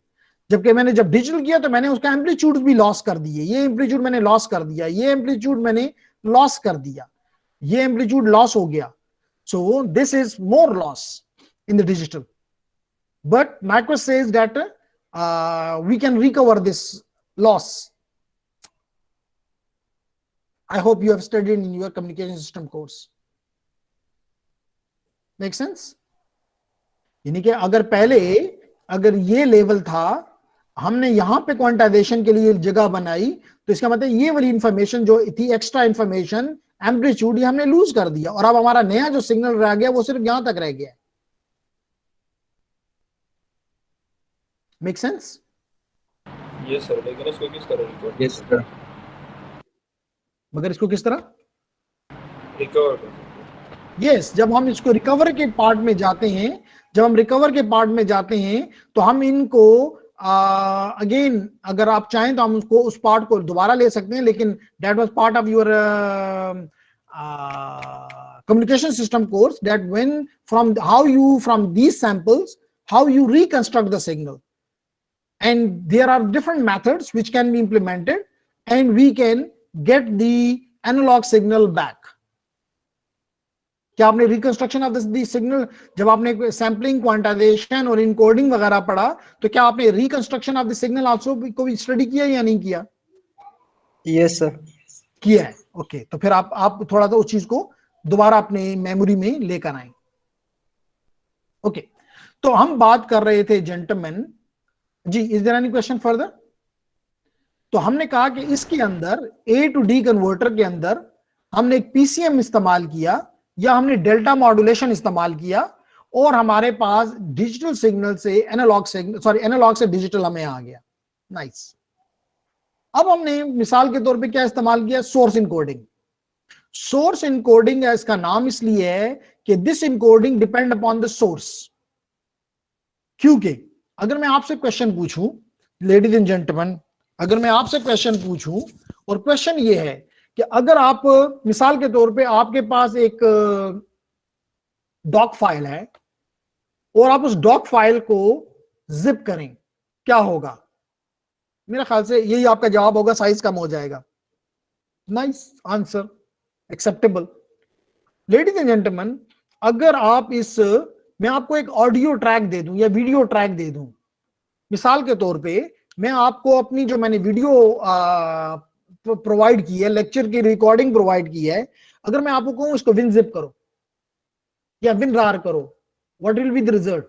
जबकि मैंने जब डिजिटल किया तो मैंने उसका एम्पलीट्यूड भी लॉस कर दिए. ये एम्पलीट्यूड मैंने लॉस कर दिया, ये एम्पलीट्यूड मैंने लॉस कर दिया, ये एम्पलीट्यूड लॉस हो गया. So this is more loss in the digital, but Nyquist says that we can recover this loss. I hope you have studied in your communication system course. Make sense? यानी कि अगर पहले अगर ये level था, हमने यहाँ पे क्वांटाइजेशन के लिए जगह बनाई, तो इसका मतलब ये वाली इंफॉर्मेशन जो थी, एक्स्ट्रा इंफॉर्मेशन, एम्पलीट्यूड, ये हमने लूज कर दिया और अब हमारा नया जो सिग्नल रह गया वो सिर्फ यहां तक रह गया. Make sense? यस सर, लेकिन इसको किस तरह यस सर. मगर इसको किस तरह रिकवर कर सकते? यस, जब हम इसको रिकवर के पार्ट में जाते हैं, तो हम इनको अगेन अगर आप चाहें तो हम उसको उस पार्ट को दोबारा ले सकते हैं, लेकिन that was part of your communication system course, that when from these samples how you reconstruct the signal, and there are different methods which can be implemented and we can get the analog signal back. क्या आपने reconstruction of the signal, जब आपने sampling, quantization और encoding वगैरह पढ़ा, तो क्या आपने reconstruction of the signal also को भी स्टडी किया या नहीं किया? यस सर, किया है. ओके, तो फिर आप थोड़ा सा उस चीज को दोबारा अपने मेमोरी में लेकर आए. ओके, तो हम बात कर रहे थे जेंटलमैन जी, is there any question further? तो हमने कहा कि इसके अंदर ए टू डी कन्वर्टर के अंदर हमने एक पीसीएम इस्तेमाल किया या हमने डेल्टा मॉड्यूलेशन इस्तेमाल किया और हमारे पास डिजिटल सिग्नल से एनालॉग से डिजिटल हमें आ गया. नाइस. अब हमने मिसाल के तौर पे क्या इस्तेमाल किया? Source encoding. सोर्स इनकोडिंग इसका नाम इसलिए है कि this encoding depend upon the source. क्योंकि अगर मैं आपसे क्वेश्चन पूछूं, लेडीज एंड जेंटलमैन, अगर मैं आपसे क्वेश्चन पूछूं और क्वेश्चन ये है कि अगर आप मिसाल के तौर पे आपके पास एक डॉक फाइल है और आप उस डॉक फाइल को जिप करें, क्या होगा? मेरा ख्याल से यही आपका जवाब होगा, साइज कम हो जाएगा. Nice answer, acceptable. Ladies and gentleman, अगर आप मैं आपको एक ऑडियो ट्रैक दे दूं या वीडियो ट्रैक दे दूं, मिसाल के तौर पे मैं आपको अपनी जो मैंने वीडियो प्रोवाइड की है, लेक्चर की रिकॉर्डिंग प्रोवाइड की है, अगर मैं आपको कहूं इसको विन जिप करो या विन रार करो, what will be the result?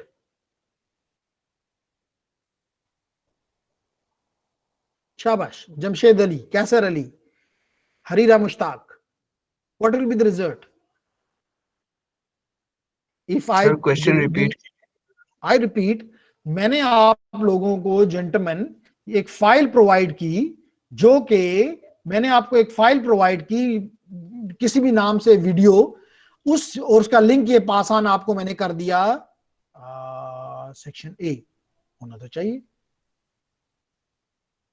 शाबाश. Jamshed Ali, Kaiser Ali, Harira Mushtaq, what will be the result? If I question repeat. I repeat, मैंने आप लोगों को जेंटलमैन एक फाइल प्रोवाइड की, जो कि मैंने आपको एक फाइल प्रोवाइड की किसी भी नाम से वीडियो, उस और उसका लिंक ये पास ऑन आपको मैंने कर दिया। सेक्शन ए होना तो चाहिए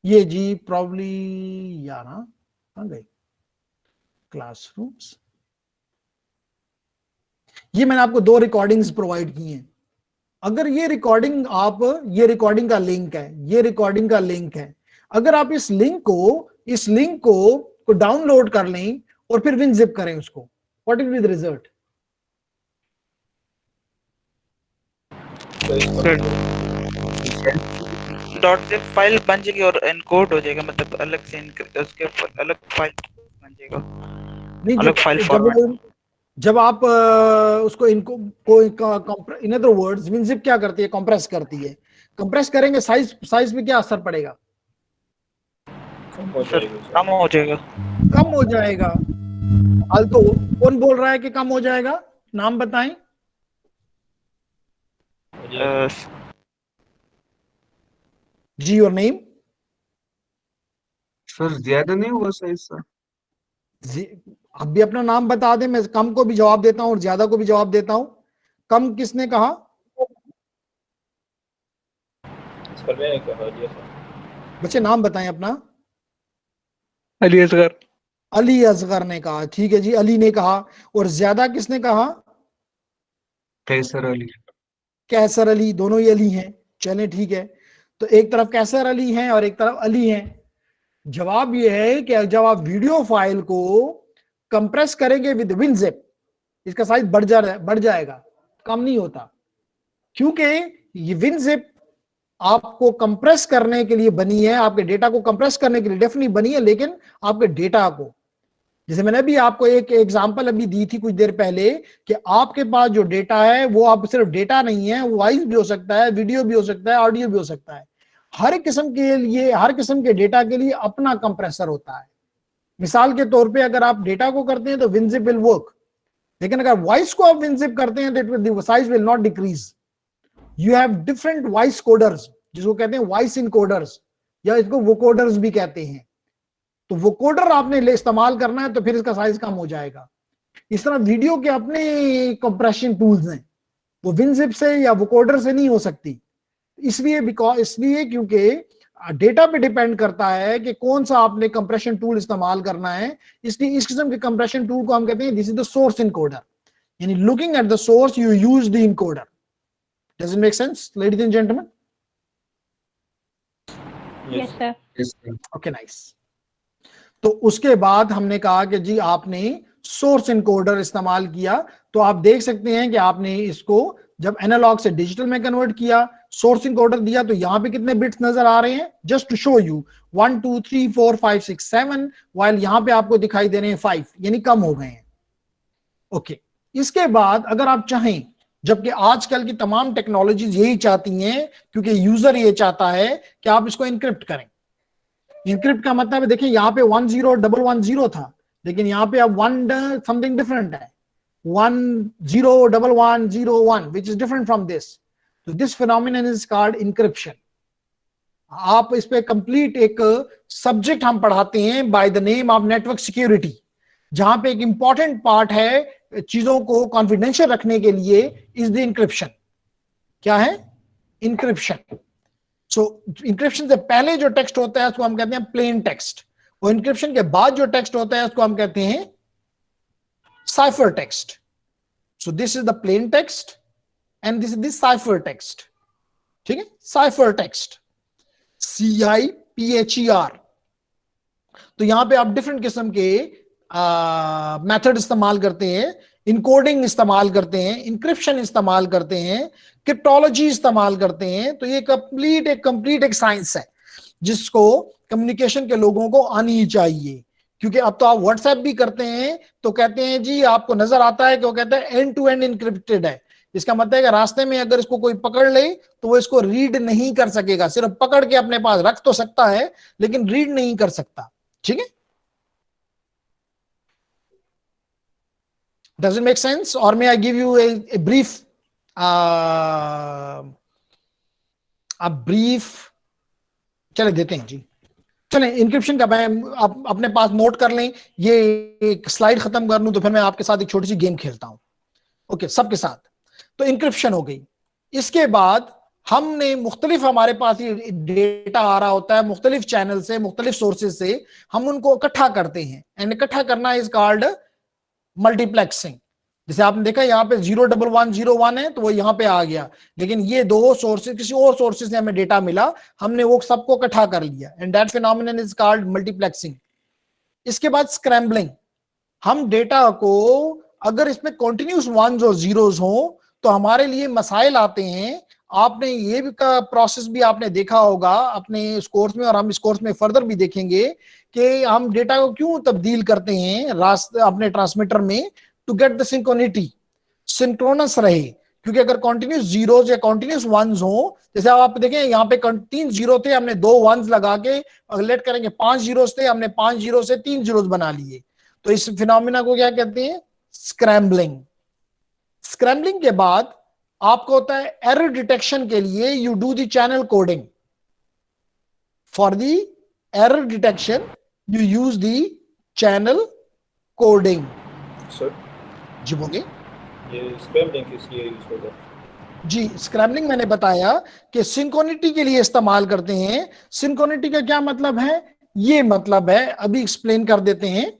ये जी, प्रॉब्ली या ना कहां गए क्लासरूम्स। ये मैंने आपको 2 रिकॉर्डिंग्स प्रोवाइड की हैं। अगर ये रिकॉर्डिंग ये रिकॉर्डिंग का लिंक है, ये रिकॉर्डिंग का लिंक है, अगर आप इस लिंक को डाउनलोड कर लें और फिर विनजिप करें उसको, what will be the result? Dot zip file बन जाएगी और एनकोड हो जाएगा, मतलब अलग से उसके ऊपर अलग फाइल बन जाएगा, नहीं, अलग फाइल फॉर्मेट। जब आप उसको इन अदर वर्ड्स विनजिप क्या करती है? कंप्रेस करती है। कंप्रेस करेंगे साइज पे क्या असर पड़ेगा? कम हो जाएगा। कम हो जाएगा। तो कौन बोल रहा है कि कम हो जाएगा? नाम बताएं। जी, योर नेम। सर ज्यादा नहीं हुआ साइज सर? अब भी अपना नाम बता दें, मैं कम को भी जवाब देता हूं और ज्यादा को भी जवाब देता हूं। कम किसने कहा? सर मैंने कहा दिया सर। बच्चे नाम बताएं अपना। अली असगर। अली असगर ने कहा, ठीक है जी, अली ने कहा। और ज्यादा किसने कहा? कैसर अली। कैसर अली, दोनों ही अली हैं। चलें ठीक है, तो एक तरफ कैसर अली हैं और एक तरफ अली हैं। जवाब यह है कि जब आप वीडियो फाइल को कंप्रेस करेंगे विद विनजिप, इसका साइज बढ़ जाएगा, कम नहीं होता, क्योंकि ये विनजिप आपको कंप्रेस करने के लिए बनी है, आपके डेटा को कंप्रेस करने के लिए डेफिनेटली बनी है, लेकिन आपके डेटा को, जैसे मैंने अभी आपको एक एग्जांपल अभी दी थी कुछ देर पहले, कि आपके पास जो डेटा है वो आप सिर्फ डेटा नहीं है, वॉइस भी हो सकता है, वीडियो भी हो सकता है, ऑडियो भी हो सकता है। हर किस्म के डेटा के लिए अपना कंप्रेसर होता है। मिसाल के तौर पे अगर आप डेटा को करते हैं तो विनजिप विल वर्क, लेकिन अगर वॉइस को आप विनजिप करते हैं तो size will not decrease. You have different voice coders, जिसको कहते हैं वॉइस इनकोडर्स, या इसको वोकोडर्स भी कहते हैं। तो वोकोडर आपने इस्तेमाल करना है तो फिर इसका साइज कम हो जाएगा। इस तरह वीडियो के अपने कंप्रेशन टूल्स हैं, वो विनजिप से या वोकोडर से नहीं हो सकती। इसलिए क्योंकि डेटा पे डिपेंड करता है कि कौन सा आपने कंप्रेशन टूल इस्तेमाल करना है। इसलिए इस किस्म के कंप्रेशन टूल को हम कहते हैं this is the source encoder, यानी looking at the source you use the encoder. Does it make sense ladies and gentleman? Yes sir. Okay, nice. तो उसके बाद हमने कहा कि जी आपने सोर्स इनकोडर इस्तेमाल किया, तो आप देख सकते हैं कि आपने इसको जब एनालॉग से डिजिटल में कन्वर्ट किया, सोर्स इनकोडर दिया, तो यहां पे कितने बिट्स नजर आ रहे हैं? Just to show you 1 2 3 4 5 6 7, while यहां पे आपको दिखाई दे रहे हैं 5, यानी कम हो गए हैं। ओके, इसके बाद अगर आप चाहें, जबकि आजकल की तमाम टेक्नोलॉजीज यही चाहती हैं, क्योंकि यूजर ये चाहता है कि आप इसको इनक्रिप्ट करें। इनक्रिप्ट का मतलब है, देखिए यहाँ पे 101110 था, लेकिन यहाँ पे अब 1 समथिंग डिफरेंट है, 101101 which is different from this. So this phenomenon is called encryption. आप इस पे कंप्लीट एक सब्जेक्ट हम पढ़ाते हैं by the name of network security, जहां पे एक इंपॉर्टेंट पार्ट है चीजों को कॉन्फिडेंशियल रखने के लिए इज द इंक्रिप्शन। क्या है? इंक्रिप्शन। सो इंक्रिप्शन से पहले जो टेक्स्ट होता है उसको हम कहते हैं प्लेन टेक्स्ट, और इंक्रिप्शन के बाद जो टेक्स्ट होता है उसको हम कहते हैं cipher text. So this is the plain text and this is the cipher text. ठीक है, साइफर टेक्स्ट, CIPHER। तो यहां पे आप डिफरेंट किस्म के मेथड इस्तेमाल करते हैं, इनकोडिंग इस्तेमाल करते हैं, इंक्रिप्शन इस्तेमाल करते हैं, क्रिप्टोलॉजी इस्तेमाल करते हैं। तो ये कंप्लीट एक साइंस है जिसको कम्युनिकेशन के लोगों को आनी चाहिए। क्योंकि अब तो आप व्हाट्सएप भी करते हैं तो कहते हैं जी, आपको नजर आता है कि वो कहता है एंड टू एंड इनक्रिप्टेड है। इसका मतलब है कि रास्ते में अगर इसको कोई पकड़ ले तो वो इसको रीड नहीं कर सकेगा, सिर्फ पकड़ के अपने पास रख तो सकता है लेकिन रीड नहीं कर सकता। ठीक है, डज इट मेक सेंस? और may I give you a brief brief चले देते हैं जी। चलें इंक्रिप्शन का मैं आप अपने पास नोट कर लें, ये एक स्लाइड खत्म कर लूं तो फिर मैं आपके साथ एक छोटी सी गेम खेलता हूं। ओके, सबके साथ। तो इंक्रिप्शन हो गई। इसके बाद हमने मुख्तलिफ, हमारे पास ये डेटा आ रहा होता है मुख्तलिफ चैनल से, मुख्तलिफ सोर्सेज से, हम उनको इकट्ठा करते हैं, एंड इकट्ठा करना इज कॉल्ड मल्टीप्लेक्सिंग। जैसे आपने देखा यहाँ पे 01101 है तो वो यहाँ पे आ गया, लेकिन ये दो सोर्सेज, किसी और सोर्सेज से हमें डेटा मिला, हमने वो सबको इकट्ठा कर लिया, and that phenomenon is called multiplexing. इसके बाद स्क्रैम्बलिंग। हम डेटा को, अगर इसमें कॉन्टिन्यूस वंस और जीरोस हो तो हमारे लिए मसाइल आते हैं। आपने ये भी का प्रोसेस भी आपने देखा होगा अपने इस कोर्स में, और हम इस कोर्स में फर्दर भी देखेंगे कि हम डेटा को क्यों तब्दील करते हैं रास्ते अपने ट्रांसमीटर में, टू गेट द सिंक्रोनिटी, सिंक्रोनस रहे। क्योंकि अगर कॉन्टिन्यूस जीरोस या कॉन्टिन्यूस वंस हो, जैसे आप देखें यहाँ पे 3 जीरो थे, हमने 2 वंस लगा के लेट करेंगे 5 जीरोस थे, हमने 5 जीरो से 3 जीरोस बना लिए, तो इस फिनोमिना को क्या कहते हैं? स्क्रैम्बलिंग। स्क्रैम्बलिंग के बाद आपको होता है एरर डिटेक्शन के लिए, you do the channel coding. For the error detection you use the channel coding. Sir ji बोलिए। ये स्क्रैम्बलिंग किस लिए यूज होगा? जी, स्क्रैम्बलिंग मैंने बताया कि सिंक्रोनिटी के लिए इस्तेमाल करते हैं। सिंक्रोनिटी का क्या मतलब है? ये मतलब है, अभी एक्सप्लेन कर देते हैं।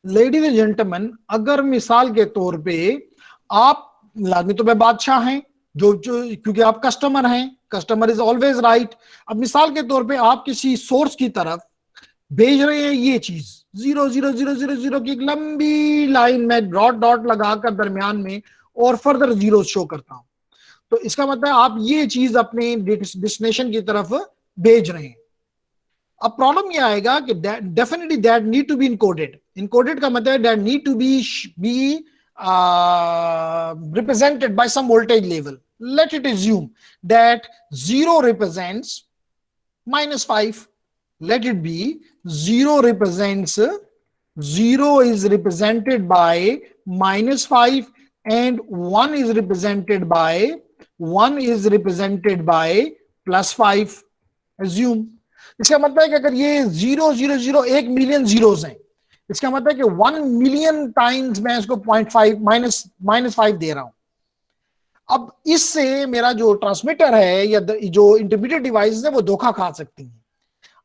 लेडीज एंड जेंटलमैन, अगर मिसाल के तौर पे आप लाजमी तो बादशाह हैं, जो क्योंकि आप कस्टमर हैं, कस्टमर इज ऑलवेज राइट। अब मिसाल के तौर पे आप किसी सोर्स की तरफ भेज रहे हैं ये चीज 00000 की एक लंबी लाइन में डॉट डॉट लगाकर दरमियान में, और फर्दर जीरो शो करता हूं, तो इसका मतलब आप ये चीज अपने डेस्टिनेशन की तरफ भेज रहे हैं। अब प्रॉब्लम ये आएगा कि definitely that need to be encoded. Encoded का मतलब that need to be represented by some voltage level. Let it assume that 0 represents -5. Let it be 0 represents 0 is represented by -5 and 1 is represented by +5. Assume. इसका मतलब है कि अगर ये 000 1 million zeros हैं, इसका मतलब है कि 1 मिलियन टाइम्स मैं इसको 0.5 -5 दे रहा हूं। अब इससे मेरा जो ट्रांसमीटर है या जो इंटरमीडिएट डिवाइस है वो धोखा खा सकती हैं।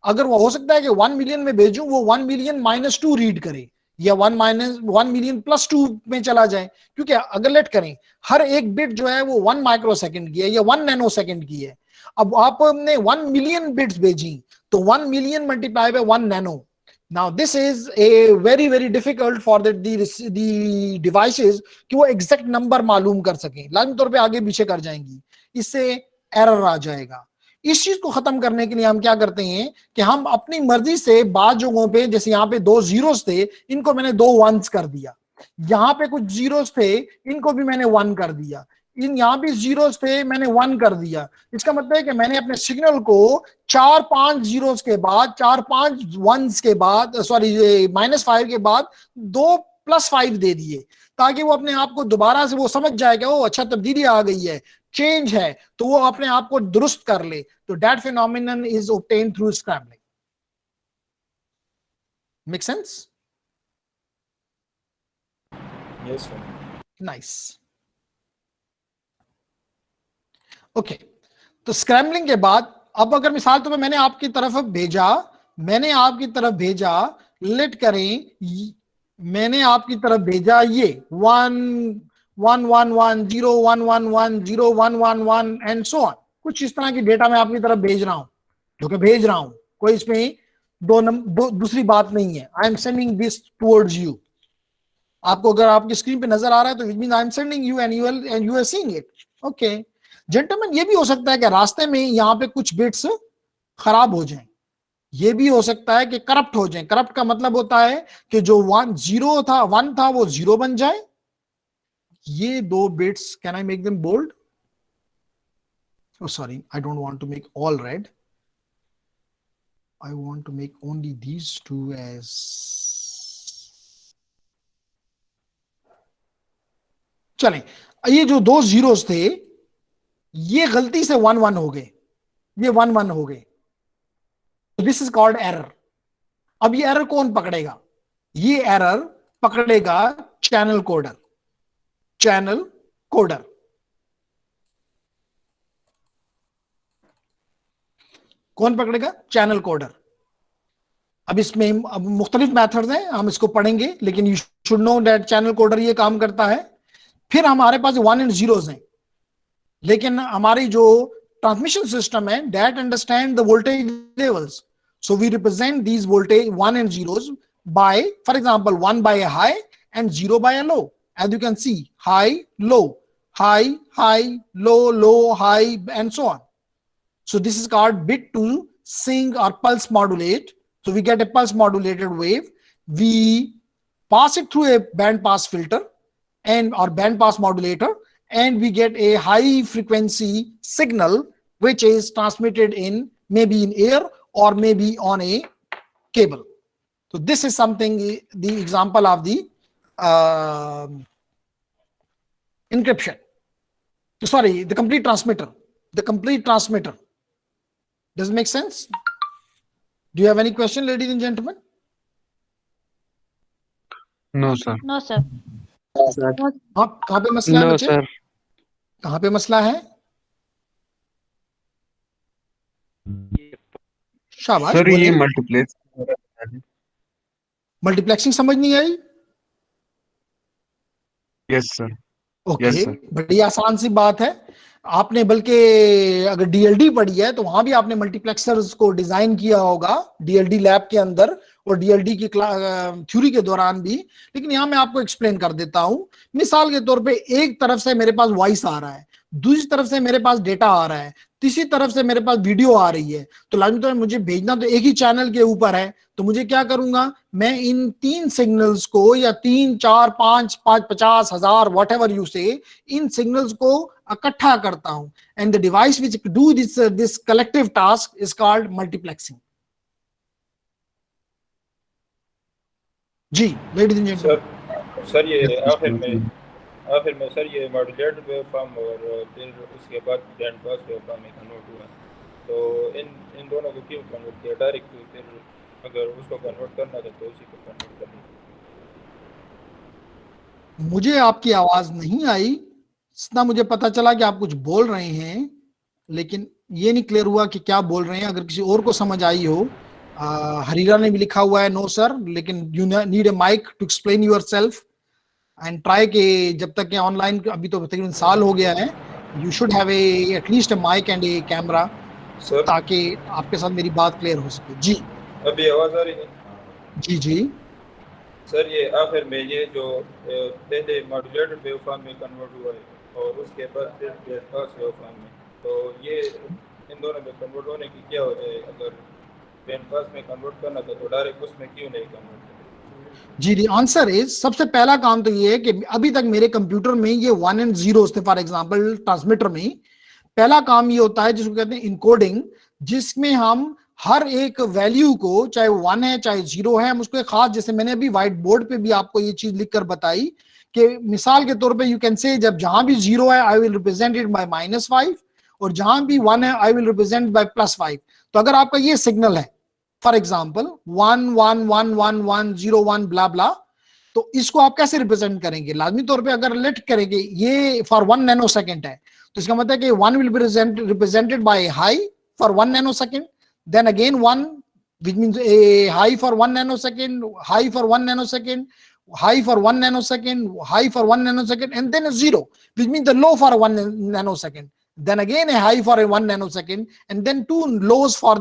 अगर वो हो सकता है कि 1 मिलियन में भेजूं, वो 1 मिलियन -2 रीड करे, या 1 मिलियन +2 में चला जाए। क्योंकि अगर लेट करें हर एक बिट जो है वो 1 माइक्रो सेकंड की है या 1 नैनो सेकंड की है। अब आपने 1 मिलियन बिट्स भेजी तो 1 million multiply by 1 nano. Now this is a very difficult for the devices कि वो एग्जैक्ट नंबर मालूम कर सकें, लाजमी तौर पे आगे पीछे कर जाएंगी, इससे एरर आ जाएगा। इस चीज को खत्म करने के लिए हम क्या करते हैं कि हम अपनी मर्जी से बाद जगहों पे, जैसे यहाँ पे 2 जीरोस थे, इनको मैंने 2 वंस कर दिया, यहाँ पे कुछ जीरोस थे, इनको भी मैंने 1 कर दिया, इन यहाँ भी जीरोस थे, मैंने 1 कर दिया। इसका मतलब है कि मैंने अपने सिग्नल को 4-5 जीरोस के बाद, 4-5 वंस के बाद, सॉरी -5 के बाद 2 +5 दे दिए, ताकि वो अपने आप को दोबारा से वो समझ जाएगा, वो अच्छा तब्दीली आ गई है, चेंज है, तो वो अपने आप को दुरुस्त कर ले। तो that phenomenon is obtained through scrambling. Make sense? Yes sir. Nice. Okay, तो स्क्रैम्बलिंग के बाद अब अगर मिसाल तो मैंने आपकी तरफ भेजा, लेट करें मैंने आपकी तरफ भेजा ये 1-1-1-0-1-1-1-0-1-1-1 एंड सो ऑन, कुछ इस तरह की डेटा मैं आपकी तरफ भेज रहा हूं, कोई इसमें दूसरी बात नहीं है। आई am sending this towards you. आपको अगर आपकी स्क्रीन पे नजर आ रहा है तो it means I am sending you and you are seeing it. Okay gentlemen, ये भी हो सकता है कि रास्ते में यहाँ पे कुछ बिट्स खराब हो जाएं, ये भी हो सकता है कि करप्ट हो जाएं। करप्ट का मतलब होता है कि जो 1 था वो 0 बन जाए। ये 2 bits, can I make them bold? Oh sorry, I don't want to make all red. I want to make only these two as चलें। ये जो दो जीरोस थे ये गलती से 1 1 हो गए, ये 1 1 हो गए, दिस इज कॉल्ड एरर। अब ये एरर कौन पकड़ेगा? ये एरर पकड़ेगा चैनल कोडर। चैनल कोडर कौन पकड़ेगा? Channel coder. अब इसमें अब मुख्तलिफ मेथड्स हैं, हम इसको पढ़ेंगे, लेकिन you should know that channel coder ये काम करता है। फिर हमारे पास 1 एंड 0s हैं, लेकिन हमारी जो ट्रांसमिशन सिस्टम है that understand the voltage levels, so we represent these voltage 1 and 0s by, for example, 1 by a high and 0 by a low. As you can see, high, low, high, high, low, low, high, and so on. So this is called bit to sync or pulse modulate. So we get a pulse modulated wave. We pass it through a band pass filter and or band pass modulator, and we get a high frequency signal which is transmitted in maybe in air or maybe on a cable. So this is something, the example of the encryption. Sorry, the complete transmitter. The complete transmitter. Does it make sense? Do you have any question, ladies and gentlemen? No, sir. No sir. कहाँ पे मसला है No, बच्चे? sir. कहाँ पे मसला है? शाबाश, सर ये बोलिए। मल्टीप्लेक्स मल्टीप्लेक्सिंग समझ नहीं आई? Yes sir okay, Yes, sir. बड़ी आसान सी बात है। आपने बल्कि अगर डीएलडी पढ़ी है तो वहां भी आपने मल्टीप्लेक्सर्स को डिजाइन किया होगा डीएलडी लैब के अंदर और डीएलडी की थ्योरी के दौरान भी, लेकिन यहाँ मैं आपको एक्सप्लेन कर देता हूं। मिसाल के तौर पे एक तरफ से मेरे पास वॉइस आ रहा है, दूसरी तरफ से मेरे पास डेटा आ रहा है, तीसरी तरफ से मेरे पास वीडियो आ रही है, तो लाजमी तौर पर मुझे भेजना तो एक ही चैनल के ऊपर है, तो मुझे क्या करूंगा, मैं इन 3 सिग्नल्स को या 3 4 5 50 1000 वॉट एवर यू से, इन सिग्नल्स को इकट्ठा करता हूं, and the device which do this collective task is called multiplexing. जी लेडीज एंड जेंटलमैन, सर ये आखिर में सर ये मॉड्यूलेटेड वेवफॉर्म और फिर उसके बाद बैंड पास वेवफॉर्म में कन्वर्ट हुआ, तो इन दोनों को क्यों कन्वर्ट किया डायरेक्ट? फिर अगर उसको कन्वर्ट करना था तो उसी को कन्वर्ट करना। मुझे आपकी आवाज नहीं आई, इतना मुझे पता चला कि आप कुछ बोल रहे हैं, लेकिन ये नहीं क्लियर हुआ कि क्या बोल रहे हैं। अगर किसी और को समझ आई हो, हरीरा ने भी लिखा हुआ है नो सर, लेकिन you need a mic to explain yourself and try के जब तक के ऑनलाइन अभी तो तकरीबन साल हो गया है, you should have at least a mic and a camera, ताकि आपके साथ मेरी बात क्लियर हो सके। जी अभी आवाज आ रही है? जी जी सर ये आखिर में ये जो पहले मॉड्यूलेटेड वेवफॉर्म में कन्वर्ट हुआ है और उसके बाद फिर बैंड पास वेवफॉर्म में, तो ये इन दोनों में कन्वर्ट होने की क्या वजह है? अगर बैंड पास में कन्वर्ट करना था तो डायरेक्ट उसमें क्यों नहीं कन्वर्ट किया? जी दी आंसर इज, सबसे पहला काम तो ये है कि अभी तक मेरे कंप्यूटर में ये 1 एंड 0s थे। फॉर एग्जांपल ट्रांसमीटर में पहला काम ये होता है जिसको कहते हैं इनकोडिंग, जिसमें हम हर एक वैल्यू को, चाहे 1 है चाहे 0 है, हम उसको एक खास, जैसे मैंने अभी व्हाइट बोर्ड पे भी आपको ये चीज लिखकर बताई कि मिसाल के तौर पे यू कैन से, जब जहां भी 0 है I will represent it by -5 और जहां भी 1 है आई विल रिप्रेजेंट बाय +5। तो अगर आपका ये सिग्नल है फॉर एग्जाम्पल 1 1 1 1 1 0 1 ब्ला ब्ला, तो इसको आप कैसे रिप्रेजेंट करेंगे? लाजमी तौर पे अगर लेट करेंगे ये फॉर 1 नैनो सेकेंड है, तो इसका मतलब है कि 1 will be represented by high for 1 nano second, then again 1 which means a high for 1 nanosecond, high for 1 nanosecond, high for 1 nanosecond, high for 1 nanosecond, and then a 0 which means the low for 1 nanosecond, then again a high for a 1 nanosecond, and then 2 lows for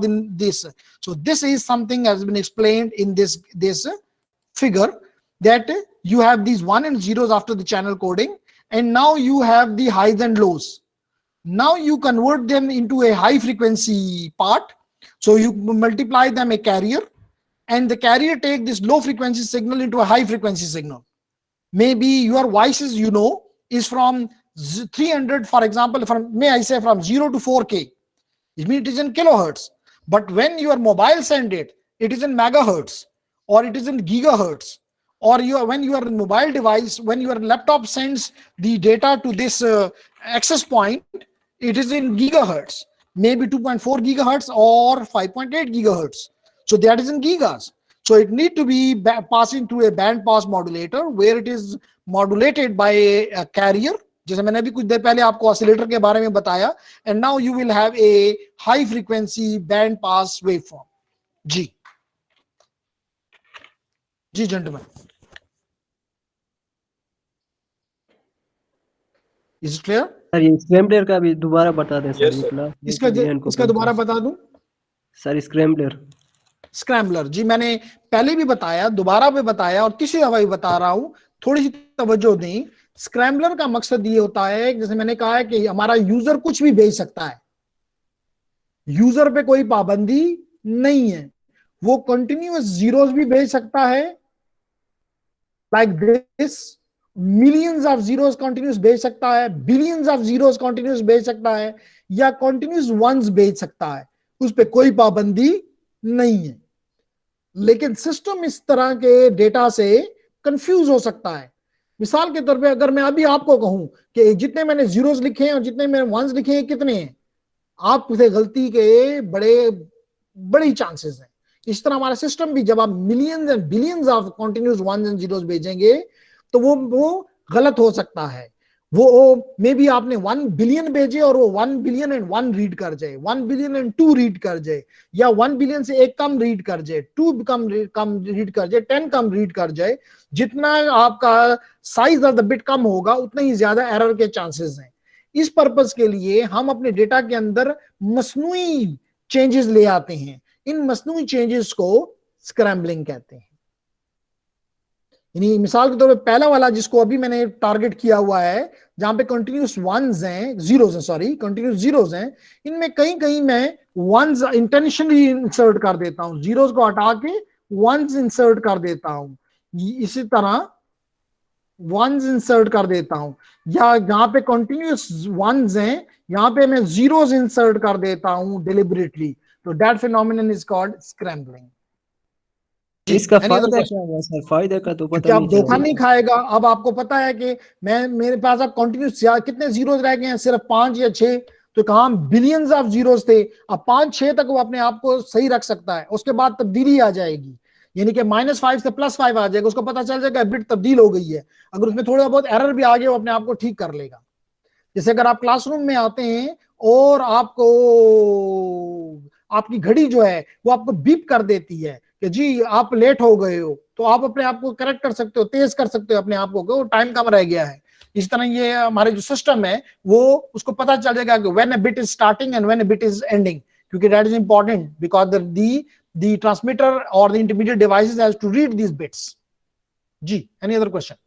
this. So this is something has been explained in this figure, that you have these 1 and 0s after the channel coding, and now you have the highs and lows. Now you convert them into a high frequency part. So you multiply them a carrier, and the carrier take this low frequency signal into a high frequency signal. Maybe your voices, you know, is from 300, for example, may I say from 0 to 4K. It means it is in kilohertz. But when your mobile send it, it is in megahertz, or it is in gigahertz, or when your mobile device, when your laptop sends the data to this access point, it is in gigahertz, maybe 2.4 gigahertz or 5.8 gigahertz. So that is in gigas. So it need to be passing through a band pass modulator where it is modulated by a carrier, जैसे मैंने अभी कुछ देर पहले आपको oscillator के बारे में बताया, and now you will have a high frequency band pass waveform. जी gentlemen, is it clear? Sir ये स्क्रैम्बलर का भी दोबारा बता दें सर. Yes, sir. इसका दोबारा बता दूं सर. स्क्रैम्बलर जी मैंने पहले भी बताया, दोबारा भी बताया और तीसरी दफा भी बता रहा हूं, थोड़ी सी तवज्जो दें. स्क्रैम्बलर का मकसद ये होता है, जैसे मैंने कहा है कि हमारा यूजर कुछ भी भेज सकता है, यूजर पे कोई पाबंदी नहीं है, वो कंटिन्यूअस जीरोस भी भेज सकता है, like this, millions of zeros continuous भेज सकता है, बिलियंस ऑफ जीरोस कंटिन्यूअस भेज सकता है, या कंटिन्यूअस वंस भेज सकता है, उस पे कोई पाबंदी नहीं है. लेकिन सिस्टम इस तरह के डेटा से कंफ्यूज हो सकता है. मिसाल के तौर पे अगर मैं अभी आपको कहूं कि जितने मैंने जीरोस लिखे हैं और जितने मैंने वंस लिखे हैं कितने हैं, आपसे गलती के बड़े चांसेस हैं. इस तरह हमारा सिस्टम भी, जब आप millions and billions of continuous ones and zeros भेजेंगे तो वो गलत हो सकता है. वो मे बी आपने 1 बिलियन भेजे और वो 1 बिलियन एंड 1 रीड कर जाए, 1 बिलियन एंड 2 रीड कर जाए, या 1 बिलियन से एक कम रीड कर जाए, 2 कम रीड कर जाए, 10 कम रीड कर जाए. जितना आपका साइज ऑफ द बिट कम होगा उतना ही ज्यादा एरर के चांसेस हैं. इस पर्पस के लिए हम अपने डेटा के अंदर मसनूई चेंजेस ले आते हैं. इन मसनूई चेंजेस को स्क्रैम्बलिंग कहते हैं. यानी मिसाल के तौर पे पहला वाला जिसको अभी मैंने टारगेट किया हुआ है, जहां पे कंटिन्यूअस वंस हैं, जीरोस हैं, सॉरी कंटिन्यूअस जीरोस हैं, इनमें कहीं कहीं मैं वंस इंटेंशनली इंसर्ट कर देता हूं, जीरोस को हटा के वंस इंसर्ट कर देता हूं, इसी तरह वंस इंसर्ट कर देता हूं, या जहां पे कंटिन्यूअस वंस हैं यहां पे मैं जीरोस इंसर्ट कर देता हूं डिलिबरेटली. तो that phenomenon is called scrambling. इसका फायदा क्या हुआ सर? फायदे का तो पता नहीं, धोखा नहीं खाएगा. अब आपको पता है कि मेरे पास अब कंटिन्यूस कितने जीरोस रह गए हैं, सिर्फ 5 या 6. तो कहा बिलियंस ऑफ जीरोस थे, अब 5-6 तक वो अपने आप को सही रख सकता है, उसके बाद तब्दीली आ जाएगी, यानी कि -5 से +5 आ जाएगा, उसको पता चल जाएगा बिट तब्दील हो गई है. अगर उसमें थोड़ा बहुत एरर भी आ गया वो अपने आप को ठीक कर लेगा. जैसे अगर आप क्लासरूम में आते हैं और आपको आपकी घड़ी जो है वो आपको बीप कर देती है कि जी आप लेट हो गए हो, तो आप अपने आप को करेक्ट कर सकते हो, तेज कर सकते हो अपने आप को, टाइम कम रह गया है. इस तरह ये हमारे जो सिस्टम है वो उसको पता चल जाएगा कि when a bit is starting and when a bit is ending, क्योंकि that is important because the transmitter or the intermediate devices has to read these bits. जी, any other question?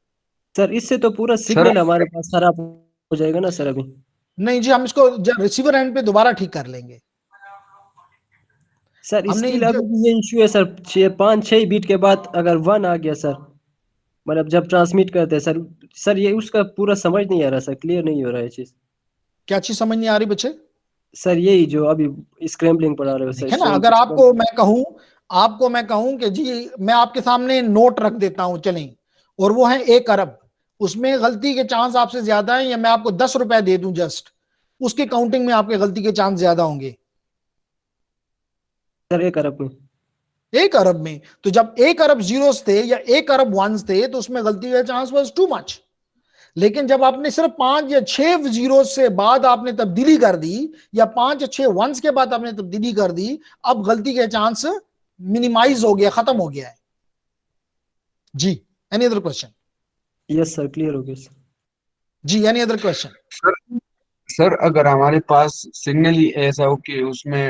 सर इससे तो पूरा सिग्नल हमारे पास खराब हो जाएगा ना सर? अभी नहीं जी, हम इसको रिसीवर एंड पे दोबारा ठीक कर लेंगे सर. इसके अलावा ये इशू है सर, 5-6 बीट के बाद अगर 1 आ गया सर, मतलब जब ट्रांसमिट करते हैं सर ये उसका पूरा समझ नहीं आ रहा सर, क्लियर नहीं हो रहा है चीज. क्या चीज समझ नहीं आ रही बच्चे? सर यही जो अभी स्क्रैम्बलिंग पढ़ा रहे हो सर. है ना, अगर आपको मैं कहूं कि जी मैं आपके सामने नोट रख देता हूं चलें, और वो है 1 अरब, उसमें गलती के चांस आपसे ज्यादा है, या मैं आपको 10 रुपए दे दूं जस्ट, उसके काउंटिंग में आपके गलती के चांस ज्यादा होंगे सर 1 अरब में. 1 अरब में तो जब 1 अरब जीरोस थे या 1 अरब वंस थे तो उसमें गलती का चांस वाज टू मच. लेकिन जब आपने सिर्फ 5 या 6 जीरोस से बाद आपने तब्दीली कर दी, या 5 या 6 वंस के बाद आपने तब्दीली कर दी, अब गलती के चांस मिनिमाइज हो गया, खत्म हो गया है. जी, any other question? Yes sir, clear हो गया सर. जी, एनी अदर क्वेश्चन? सर अगर हमारे पास सिग्नल ही ऐसा हो कि उसमें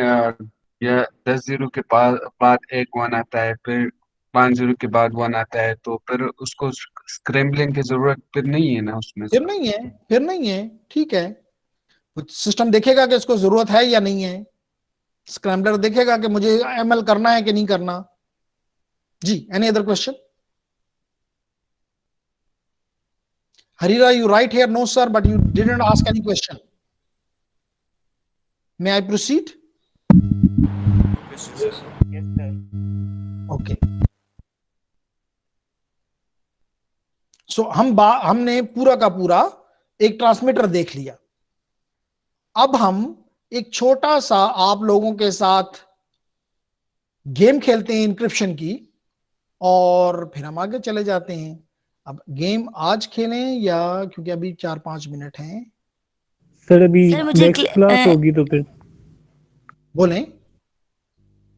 या 10 जीरो के बाद एक 1 आता है, फिर 5 जीरो के बाद 1 आता है, तो फिर उसको स्क्रैम्बलिंग की जरूरत फिर नहीं है ना उसमें? फिर नहीं है, ठीक है. सिस्टम देखेगा कि इसको जरूरत है या नहीं है, स्क्रैम्बलर देखेगा कि मुझे एमएल करना है कि नहीं करना. जी, any other question? Harira, you write here, no sir, but you didn't ask any question. May I proceed? Yes, sir. Okay. सो हमने पूरा का पूरा एक ट्रांसमीटर देख लिया। अब हम एक छोटा सा आप लोगों के साथ गेम खेलते हैं इंक्रिप्शन की, और फिर हम आगे चले जाते हैं। अब गेम आज खेलें या, क्योंकि अभी 4-5 मिनट हैं। सर अभी सर मुझे नेक्स्ट क्लास होगी तो फिर बोलें।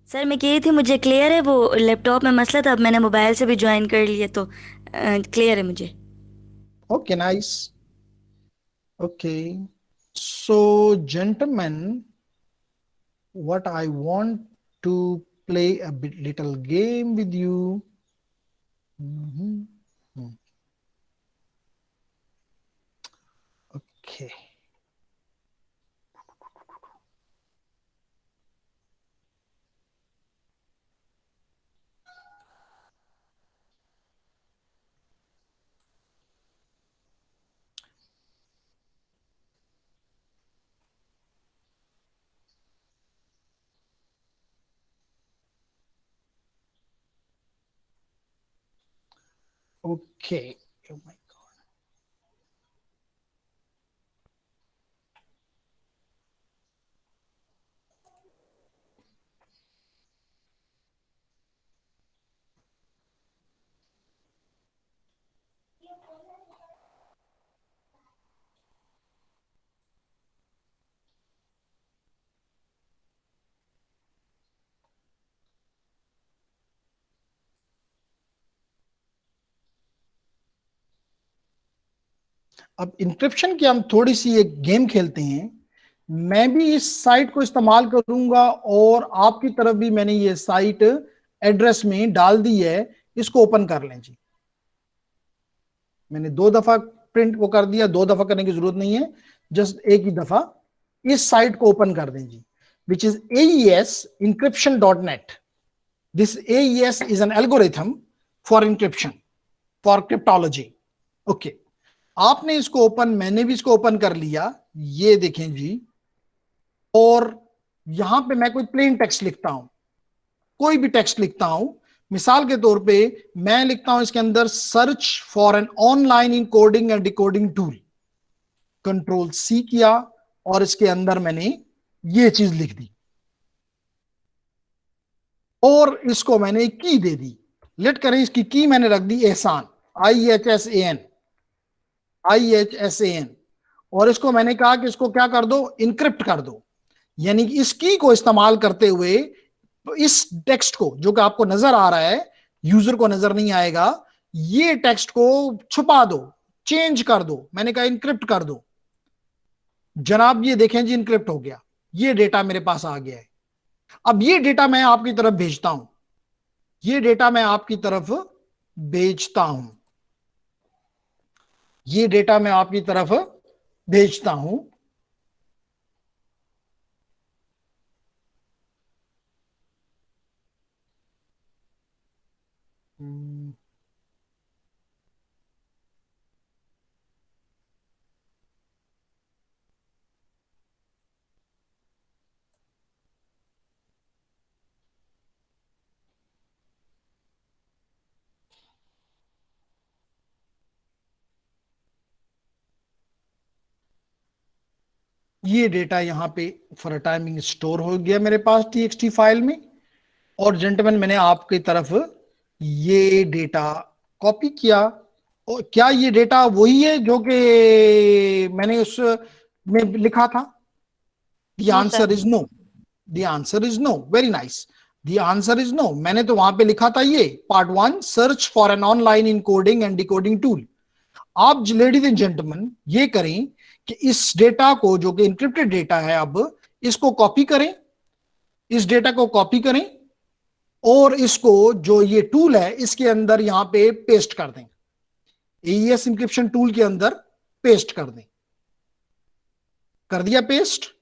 सर मैं कह रही थी मुझे क्लियर है, वो लैपटॉप में मसला था, अब मैंने मोबाइल से भी ज्वाइन कर लिया तो क्लियर है मुझे। Okay, nice. Okay, so gentlemen, what I want to play a little game with you. Okay. Okay. Oh my God. अब इंक्रिप्शन की हम थोड़ी सी एक गेम खेलते हैं। मैं भी इस साइट को इस्तेमाल करूंगा और आपकी तरफ भी मैंने ये साइट एड्रेस में डाल दी है। इसको ओपन कर लें जी। मैंने 2 दफा प्रिंट को कर दिया, 2 दफा करने की जरूरत नहीं है, जस्ट एक ही दफा इस साइट को ओपन कर दें जी, which is aesencryption.net. This AES is an algorithm for encryption, for cryptology. Okay, आपने इसको ओपन, मैंने भी इसको ओपन कर लिया। ये देखें जी, और यहां पे मैं कोई प्लेन टेक्स्ट लिखता हूं, कोई भी टेक्स्ट लिखता हूं। मिसाल के तौर पे मैं लिखता हूं इसके अंदर search for an online encoding and decoding tool. Control C किया और इसके अंदर मैंने ये चीज लिख दी और इसको मैंने की दे दी। लेट करें इसकी की मैंने रख दी एहसान, IHSAN, और इसको मैंने कहा कि इसको क्या कर दो, इनक्रिप्ट कर दो। यानी कि इस की को इस्तेमाल करते हुए इस टेक्स्ट को, जो कि आपको नजर आ रहा है, यूजर को नजर नहीं आएगा, ये टेक्स्ट को छुपा दो, चेंज कर दो। मैंने कहा इनक्रिप्ट कर दो। जनाब ये देखें जी, इनक्रिप्ट हो गया, ये डेटा मेरे पास आ गया है। अब ये डेटा मैं आपकी तरफ भेजता हूं, ये डेटा मैं आपकी तरफ भेजता हूं, ये डेटा मैं आपकी तरफ भेजता हूं। ये डेटा यहाँ पे फॉर अ टाइमिंग स्टोर हो गया मेरे पास txt फाइल में। और जेंटलमैन, मैंने आपकी तरफ ये डेटा कॉपी किया। और क्या ये डेटा वही है जो कि मैंने उस में लिखा था? The answer is no. The answer is no. Very nice. The answer is no. मैंने तो वहां पे लिखा था ये part 1, search for an online encoding and decoding tool. आप लेडीज एंड जेंटलमैन ये करें कि इस डेटा को, जो कि इंक्रिप्टेड डेटा है, अब इसको कॉपी करें, इस डेटा को कॉपी करें और इसको, जो ये टूल है, इसके अंदर यहां पे पेस्ट कर दें। AES इंक्रिप्शन टूल के अंदर पेस्ट कर दें। कर दिया paste?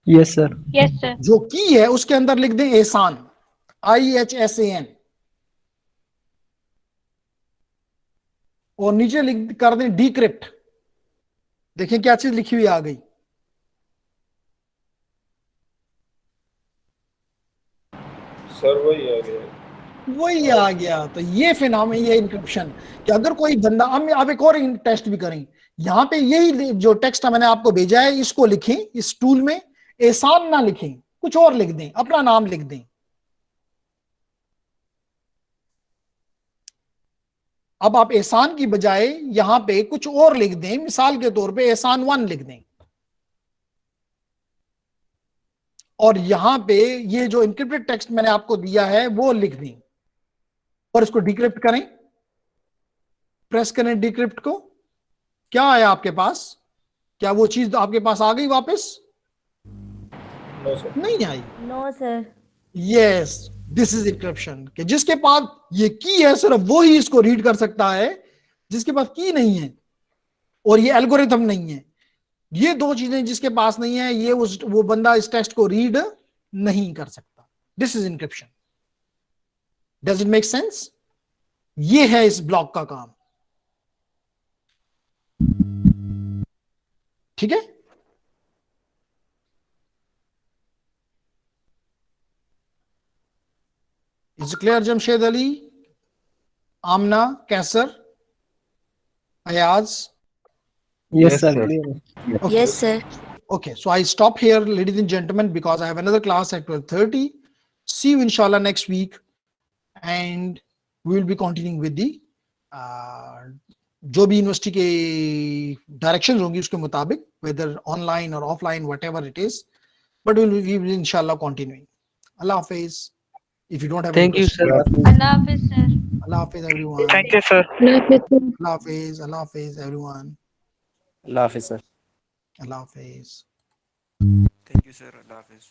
Yes sir. Yes sir. जो की है उसके अंदर लिख दें एहसान, IHSAN, और नीचे लिख कर दें डिक्रिप्ट। देखें क्या चीज लिखी हुई आ गई। सर वही आ गया। वही आ गया। तो ये फिनोमेनन, ये इंक्रिप्शन, कि अगर कोई बंदा, हम अब एक और टेस्ट भी करें, यहाँ पे यही जो टेक्स्ट मैंने आपको भेजा है इसको लिखें इस टूल में, एहसान ना लिखें, कुछ और लिख दें, अपना नाम लिख दें। अब आप एहसान की बजाय यहां पे कुछ और लिख दें, मिसाल के तौर पे एहसान 1 लिख दें, और यहां पे ये जो इनक्रिप्टेड टेक्स्ट मैंने आपको दिया है वो लिख दें, और इसको डिक्रिप्ट करें, प्रेस करें डिक्रिप्ट को। क्या आया आपके पास? क्या वो चीज आपके पास आ गई वापस? No sir. नहीं आई। No sir. Yes, this is encryption, कि जिसके पास ये की है सिर्फ वो ही इसको रीड कर सकता है, जिसके पास की नहीं है और ये एल्गोरिथम नहीं है, ये दो चीजें जिसके पास नहीं है, ये वो बंदा इस टेक्स्ट को रीड नहीं कर सकता। This is encryption. Does it make sense? ये है इस ब्लॉक का काम। ठीक है? Is it clear, Jamshed Ali, Amna, Kaisar, Ayaz? Yes, sir. Clear. Yes, sir. Okay, so I stop here, ladies and gentlemen, because I have another class at 12:30. See you inshallah next week, and we will be continuing with the जो भी university के directions होंगी उसके मुताबिक, whether online or offline, whatever it is, but we will inshallah continuing. Allah Hafiz. If you don't have Thank any you, sir. questions. Allah Hafiz, sir. Allah Hafiz, everyone. Thank you, sir. Allah Hafiz, Allah Hafiz, everyone. Allah Hafiz sir. Allah Hafiz. Thank you, sir. Allah Hafiz.